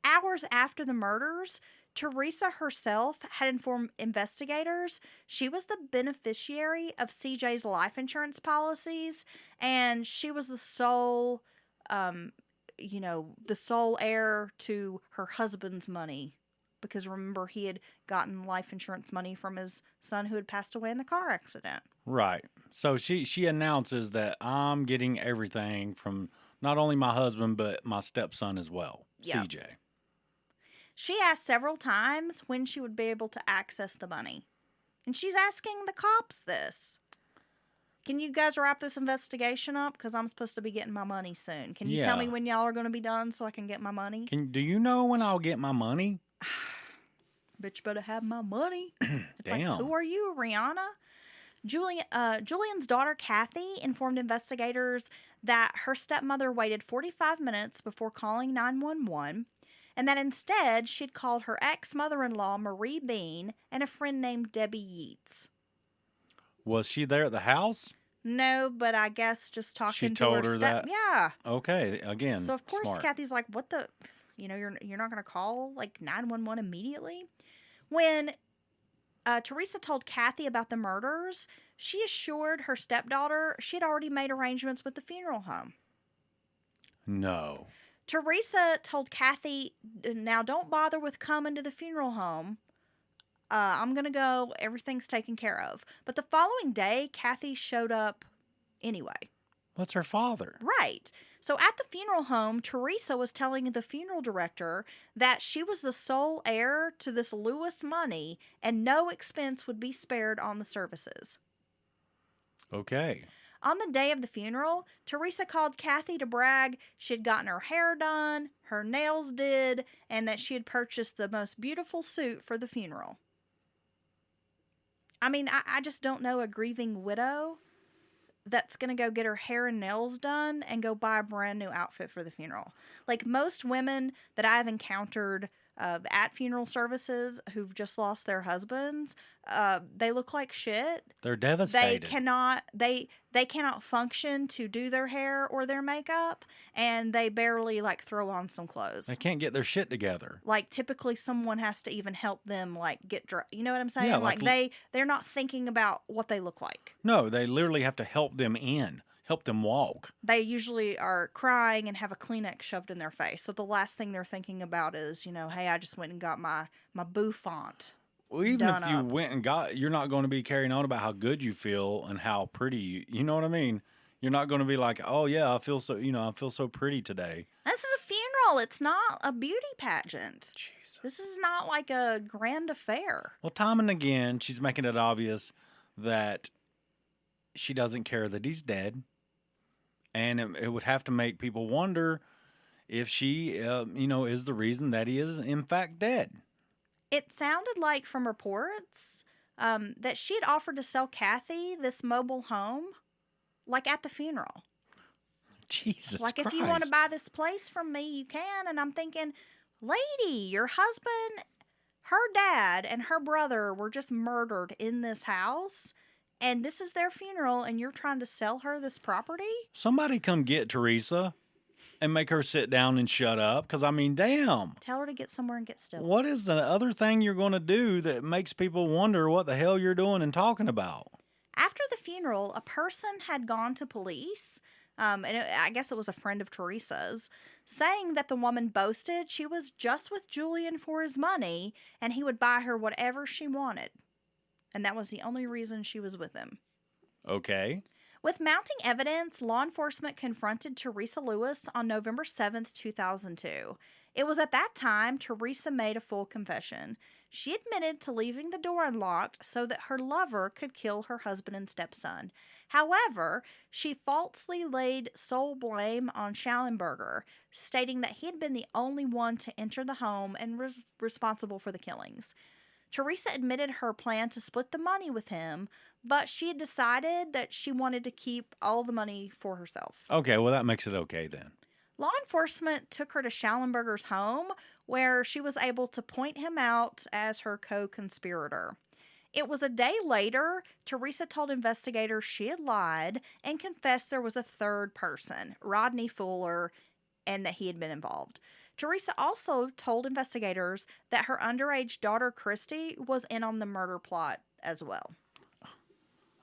Hours after the murders, Teresa herself had informed investigators she was the beneficiary of CJ's life insurance policies, and she was the sole, the sole heir to her husband's money. Because remember, he had gotten life insurance money from his son who had passed away in the car accident. Right. So she announces that I'm getting everything from not only my husband, but my stepson as well, Yep. CJ. She asked several times when she would be able to access the money. And she's asking the cops this. Can you guys wrap this investigation up? Because I'm supposed to be getting my money soon. Can you tell me Yeah. when y'all are going to be done so I can get my money? Do you know when I'll get my money? Bitch better have my money. It's like, Damn. who are you, Rihanna? Julian's daughter, Kathy, informed investigators that her stepmother waited 45 minutes before calling 911, and that instead she'd called her ex-mother-in-law, Marie Bean, and a friend named Debbie Yeats. Was she there at the house? No, but I guess just talking She to told her her that? Yeah. Okay, again, So of course smart. Kathy's like, "What the? You're not going to call like 911 immediately?" When Teresa told Kathy about the murders, she assured her stepdaughter she had already made arrangements with the funeral home. No. Teresa told Kathy, "Now don't bother with coming to the funeral home. I'm going to go. Everything's taken care of." But the following day, Kathy showed up anyway. What's her father? Right. So at the funeral home, Teresa was telling the funeral director that she was the sole heir to this Lewis money and no expense would be spared on the services. Okay. On the day of the funeral, Teresa called Kathy to brag she had gotten her hair done, her nails did, and that she had purchased the most beautiful suit for the funeral. I mean, I just don't know a grieving widow that's going to go get her hair and nails done and go buy a brand new outfit for the funeral. Like most women that I've encountered at funeral services who've just lost their husbands, they look like shit. They're devastated. They cannot function to do their hair or their makeup, and they barely like throw on some clothes. They can't get their shit together. Like typically someone has to even help them like get dressed. You know what I'm saying? Yeah, like they're not thinking about what they look like. No, they literally have to help them help them walk. They usually are crying and have a Kleenex shoved in their face. So the last thing they're thinking about is, hey, I just went and got my bouffant. Well, even if you up. went and got, you're not going to be carrying on about how good you feel and how pretty you know what I mean? You're not going to be like, oh yeah, I feel so pretty today. This is a funeral. It's not a beauty pageant. Jesus. This is not like a grand affair. Well, time and again, she's making it obvious that she doesn't care that he's dead. And it would have to make people wonder if she, is the reason that he is in fact dead. It sounded like from reports that she had offered to sell Kathy this mobile home, like at the funeral. Jesus Like, Christ. if you want to buy this place from me, you can. And I'm thinking, lady, your husband, her dad, and her brother were just murdered in this house. And this is their funeral, and you're trying to sell her this property? Somebody come get Teresa and make her sit down and shut up. Because, damn. Tell her to get somewhere and get still. What is the other thing you're going to do that makes people wonder what the hell you're doing and talking about? After the funeral, a person had gone to police, I guess it was a friend of Teresa's, saying that the woman boasted she was just with Julian for his money and he would buy her whatever she wanted. And that was the only reason she was with him. Okay. With mounting evidence, law enforcement confronted Teresa Lewis on November 7th, 2002. It was at that time Teresa made a full confession. She admitted to leaving the door unlocked so that her lover could kill her husband and stepson. However, she falsely laid sole blame on Schallenberger, stating that he had been the only one to enter the home and was responsible for the killings. Teresa admitted her plan to split the money with him, but she had decided that she wanted to keep all the money for herself. Okay, well, that makes it okay then. Law enforcement took her to Schallenberger's home, where she was able to point him out as her co-conspirator. It was a day later, Teresa told investigators she had lied and confessed there was a third person, Rodney Fuller, and that he had been involved. Teresa also told investigators that her underage daughter, Christy, was in on the murder plot as well.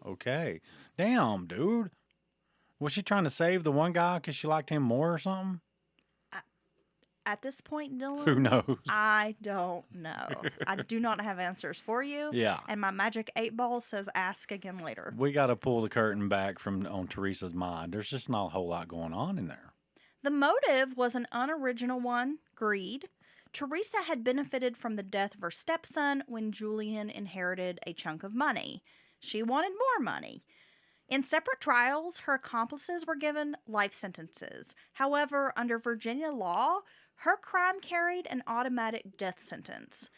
Okay. Damn, dude. Was she trying to save the one guy because she liked him more or something? At this point, Dylan, Who knows? I don't know. I do not have answers for you. Yeah. And my magic 8-ball says ask again later. We got to pull the curtain back on Teresa's mind. There's just not a whole lot going on in there. The motive was an unoriginal one, greed. Teresa had benefited from the death of her stepson when Julian inherited a chunk of money. She wanted more money. In separate trials, her accomplices were given life sentences. However, under Virginia law, her crime carried an automatic death sentence.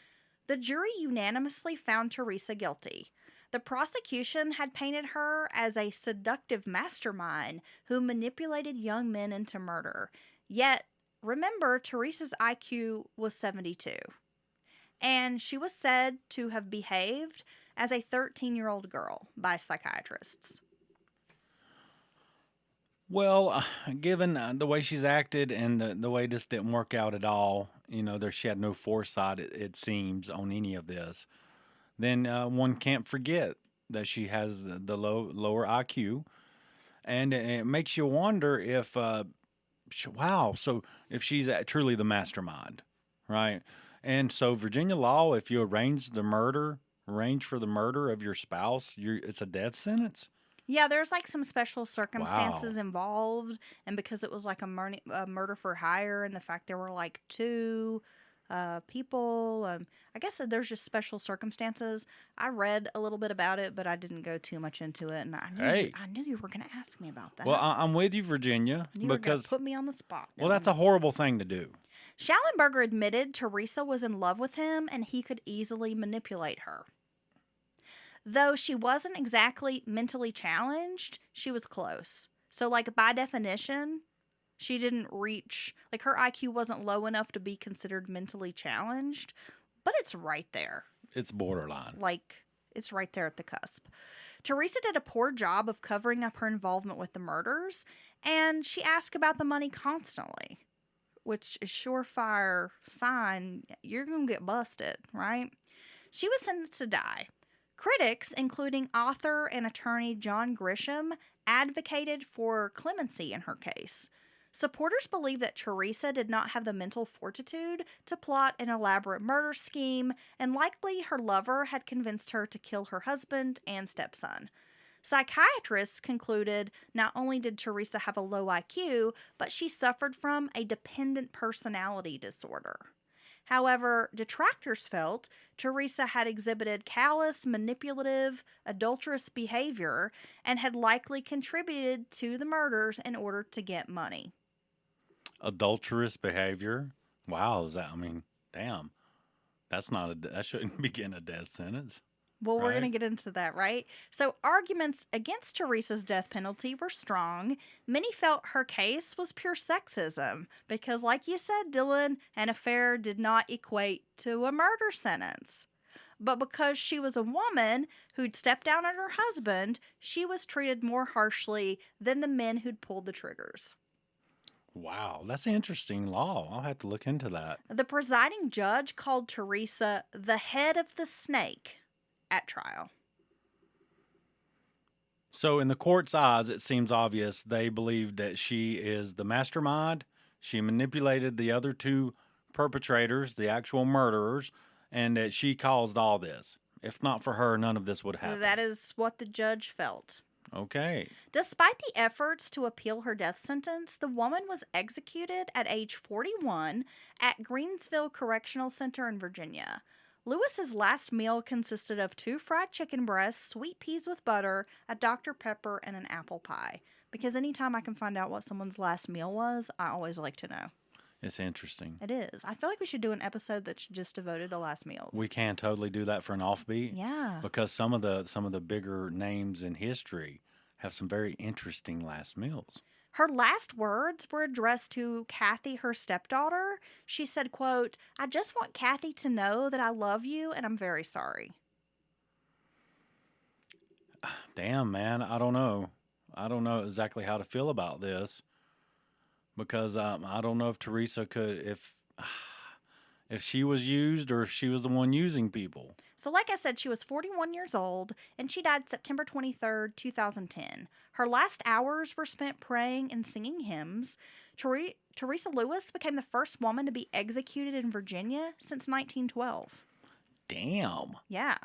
The jury unanimously found Teresa guilty. The prosecution had painted her as a seductive mastermind who manipulated young men into murder. Yet, remember, Teresa's IQ was 72. And she was said to have behaved as a 13-year-old girl by psychiatrists. Well, given the way she's acted and the way this didn't work out at all, she had no foresight, it seems, on any of this, then one can't forget that she has the lower IQ. And it makes you wonder if, so if she's truly the mastermind, right? And so Virginia law, if you arrange for the murder of your spouse, it's a death sentence? Yeah, there's like some special circumstances involved, and because it was like a murder for hire, and the fact there were like two people, I guess there's just special circumstances. I read a little bit about it, but I didn't go too much into it, and I knew you were going to ask me about that. Well, I'm with you, Virginia, you because were going to put me on the spot. Well, that's a horrible thing to do. Schallenberger admitted Teresa was in love with him, and he could easily manipulate her. Though she wasn't exactly mentally challenged, she was close. So, like, by definition, she didn't reach, like, her IQ wasn't low enough to be considered mentally challenged, but it's right there. It's borderline. Like, it's right there at the cusp. Teresa did a poor job of covering up her involvement with the murders, and she asked about the money constantly, which is surefire sign you're going to get busted, right? She was sentenced to die. Critics, including author and attorney John Grisham, advocated for clemency in her case. Supporters believe that Teresa did not have the mental fortitude to plot an elaborate murder scheme, and likely her lover had convinced her to kill her husband and stepson. Psychiatrists concluded not only did Teresa have a low IQ, but she suffered from a dependent personality disorder. However, detractors felt Teresa had exhibited callous, manipulative, adulterous behavior and had likely contributed to the murders in order to get money. Adulterous behavior? Wow, damn. That shouldn't be getting a death sentence. Well, we're Right. going to get into that, right? So, arguments against Teresa's death penalty were strong. Many felt her case was pure sexism because, like you said, Dylan, an affair did not equate to a murder sentence. But because she was a woman who'd stepped down on her husband, she was treated more harshly than the men who'd pulled the triggers. Wow, that's an interesting law. I'll have to look into that. The presiding judge called Teresa the head of the snake at trial. So, in the court's eyes, it seems obvious they believe that she is the mastermind. She manipulated the other two perpetrators, the actual murderers, and that she caused all this. If not for her, none of this would happen. That is what the judge felt. Okay. Despite the efforts to appeal her death sentence, the woman was executed at age 41 at Greensville Correctional Center in Virginia. Lewis's last meal consisted of 2 fried chicken breasts, sweet peas with butter, a Dr. Pepper, and an apple pie. Because anytime I can find out what someone's last meal was, I always like to know. It's interesting. It is. I feel like we should do an episode that's just devoted to last meals. We can totally do that for an offbeat. Yeah. Because some of the bigger names in history have some very interesting last meals. Her last words were addressed to Kathy, her stepdaughter. She said, quote, "I just want Kathy to know that I love you and I'm very sorry." Damn, man, I don't know. I don't know exactly how to feel about this because I don't know if Teresa could, if she was used or if she was the one using people. So like I said, she was 41 years old and she died September 23rd, 2010. Her last hours were spent praying and singing hymns. Teresa Lewis became the first woman to be executed in Virginia since 1912. Damn. Yeah.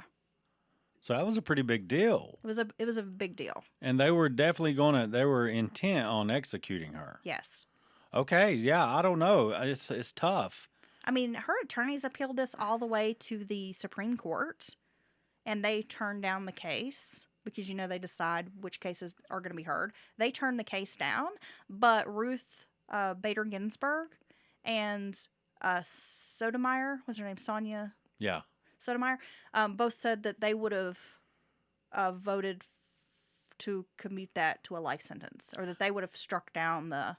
So that was a pretty big deal. It was a big deal. And they were definitely they were intent on executing her. Yes. Okay, yeah, I don't know. It's tough. I mean, her attorneys appealed this all the way to the Supreme Court, and they turned down the case because, they decide which cases are going to be heard. They turned the case down, but Ruth Bader Ginsburg and Sotomayor, was her name Sonia? Yeah. Sotomayor, both said that they would have voted to commute that to a life sentence, or that they would have struck down the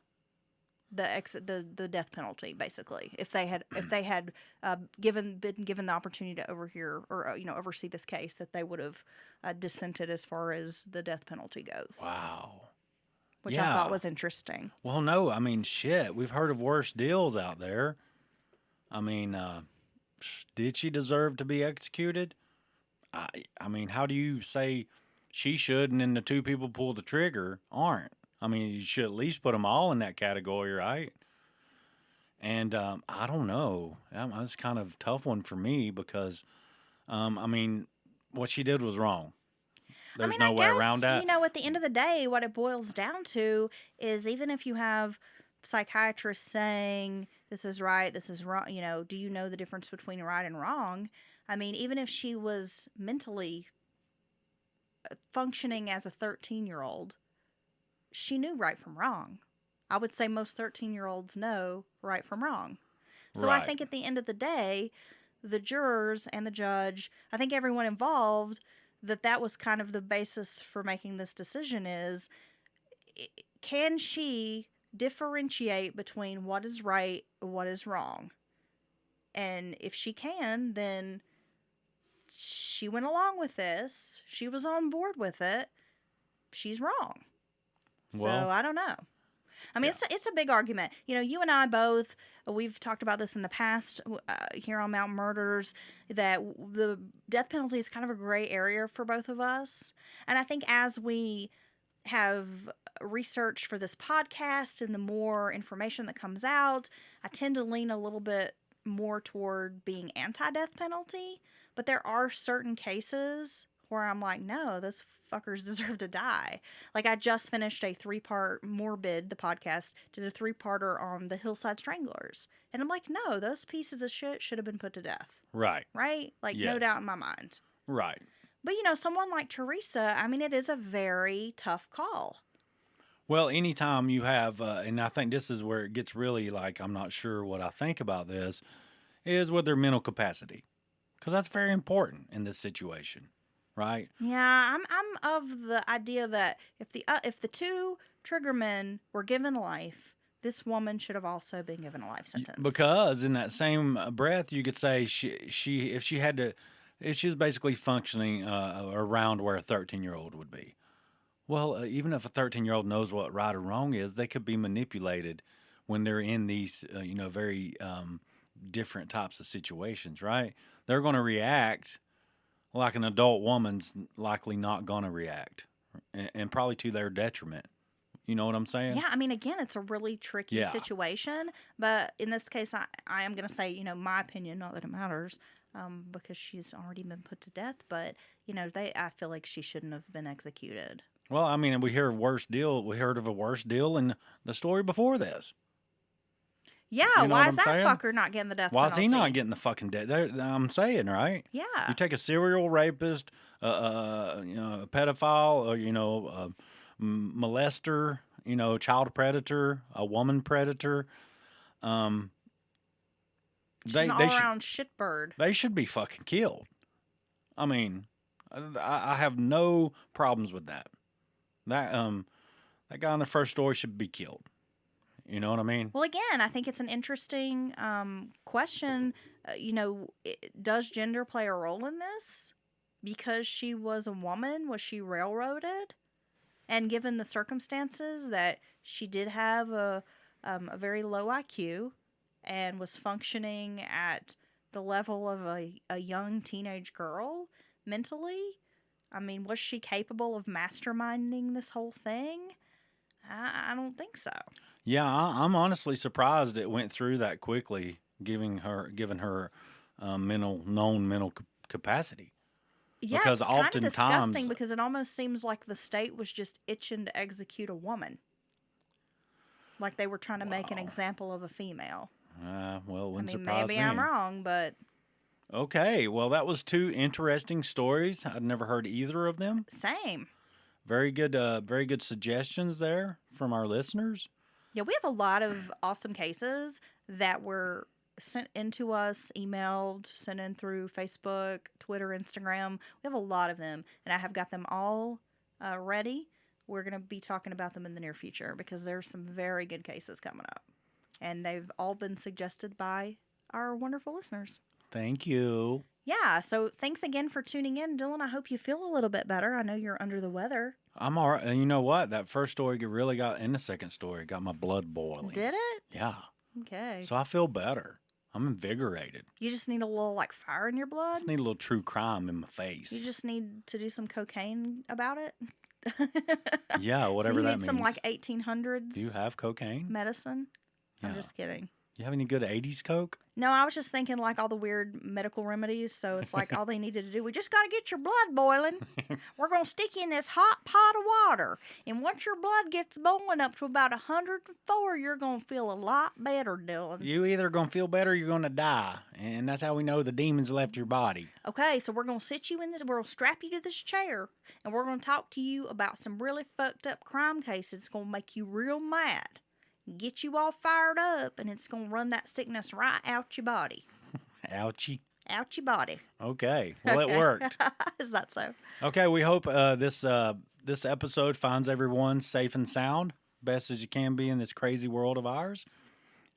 death penalty, basically, if they had been given the opportunity to overhear or oversee this case, that they would have dissented as far as the death penalty goes. Wow. Which I thought was interesting. Well, no, I mean, shit, we've heard of worse deals out there. I mean, did she deserve to be executed? I mean, how do you say she should and then the 2 people pulled the trigger aren't? I mean, you should at least put them all in that category, right? And I don't know. That's kind of a tough one for me because, I mean, what she did was wrong. There's no way around that. At the end of the day, what it boils down to is even if you have psychiatrists saying this is right, this is wrong, do you know the difference between right and wrong? I mean, even if she was mentally functioning as a 13-year-old, she knew right from wrong. I would say most 13-year-olds know right from wrong. So Right. I think at the end of the day, the jurors and the judge, I think everyone involved, that was kind of the basis for making this decision is, can she differentiate between what is right and what is wrong? And if she can, then she went along with this. She was on board with it. She's wrong. So Well, I don't know. I mean, yeah. it's a big argument. You and I both, we've talked about this in the past here on Mountain Murders, that the death penalty is kind of a gray area for both of us. And I think as we have researched for this podcast and the more information that comes out, I tend to lean a little bit more toward being anti-death penalty. But there are certain cases where I'm like, no, those fuckers deserve to die. Like, I just finished a 3-part Morbid, the podcast, did a 3-parter on the Hillside Stranglers. And I'm like, no, those pieces of shit should have been put to death. Right. Right? Like, no Yes. doubt in my mind. Right. But, someone like Teresa, I mean, it is a very tough call. Well, anytime you have, and I think this is where it gets really like, I'm not sure what I think about this, is with their mental capacity. Because that's very important in this situation, right? Yeah, I'm of the idea that if the 2 triggermen were given life, this woman should have also been given a life sentence. Because in that same breath, you could say if she was basically functioning around where a 13-year-old would be. Well, even if a 13-year-old knows what right or wrong is, they could be manipulated when they're in these, very different types of situations, right? They're going to react like an adult woman's likely not going to react, and probably to their detriment. You know what I'm saying? Yeah, I mean, again, it's a really tricky situation. But in this case, I am going to say, my opinion, not that it matters, because she's already been put to death. But, I feel like she shouldn't have been executed. Well, I mean, we heard of a worse deal in the story before this. Yeah, You know why what is I'm that saying? fucker not getting the death Why is penalty? he not getting the fucking death? I'm saying, right? Yeah. You take a serial rapist, a pedophile, or, molester, child predator, a woman predator. She's an all-around shitbird. They should be fucking killed. I mean, I have no problems with that. That guy in the first story should be killed. You know what I mean? Well, again, I think it's an interesting question. Does gender play a role in this? Because she was a woman, was she railroaded? And given the circumstances that she did have a very low IQ and was functioning at the level of a young teenage girl mentally, I mean, was she capable of masterminding this whole thing? I don't think so. Yeah, I'm honestly surprised it went through that quickly, given her known mental capacity. Yeah, Because it's kind of oftentimes- disgusting because it almost seems like the state was just itching to execute a woman. Like they were trying to make an example of a female. Well, it wouldn't I mean, surprise maybe me. I'm wrong, but Okay, well, that was 2 interesting stories. I'd never heard either of them. same. Very good suggestions there from our listeners. Yeah, we have a lot of awesome cases that were sent into us, emailed, sent in through Facebook, Twitter, Instagram. We have a lot of them, and I have got them all ready. We're going to be talking about them in the near future because there's some very good cases coming up. And they've all been suggested by our wonderful listeners. Thank you. Yeah, so thanks again for tuning in, Dylan. I hope you feel a little bit better. I know you're under the weather. I'm all right. And you know what? That first story really got, in the second story, got my blood boiling. Did it? Yeah. Okay. So I feel better. I'm invigorated. You just need a little, fire in your I blood? just need a little true crime in my face. You just need to do some cocaine about it? Yeah, whatever so you that need means. some, 1800s Do you have cocaine? medicine? I'm Yeah. just kidding. You have any good 80s Coke? No, I was just thinking all the weird medical remedies. So it's all they needed to do. We just got to get your blood boiling. We're going to stick you in this hot pot of water. And once your blood gets boiling up to about 104, you're going to feel a lot better, Dylan. You either going to feel better or you're going to die. And that's how we know the demons left your body. Okay, so we're going to sit you in this, we're going to strap you to this chair. And we're going to talk to you about some really fucked up crime cases. It's going to make you real mad. Get you all fired up, and it's going to run that sickness right out your body. Ouchie. Out your body. Okay. Well, it worked. Is that so? Okay, we hope this episode finds everyone safe and sound, best as you can be in this crazy world of ours.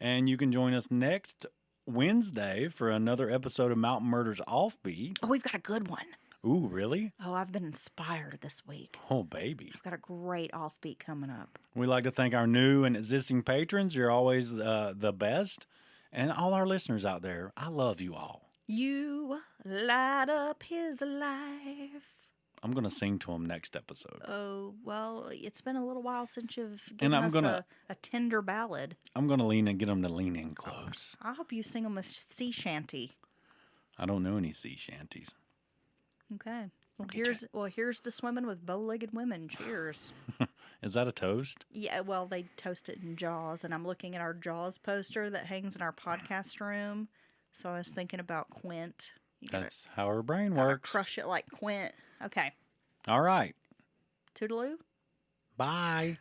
And you can join us next Wednesday for another episode of Mountain Murders Offbeat. Oh, we've got a good one. Ooh, really? Oh, I've been inspired this week. Oh, baby. I've got a great offbeat coming up. We'd like to thank our new and existing patrons. You're always the best. And all our listeners out there, I love you all. You light up his life. I'm gonna sing to him next episode. Oh, well, it's been a little while since you've And given I'm us gonna- a tender ballad. I'm gonna lean and get him to lean in close. I hope you sing him a sea shanty. I don't know any sea shanties. Okay. Well, Get here's to swimming with bow-legged women. Cheers. Is that a toast? Yeah, well, they toast it in Jaws, and I'm looking at our Jaws poster that hangs in our podcast room. So I was thinking about Quint. You That's how her brain gotta works. crush it like Quint. Okay. All right. Toodaloo. Bye.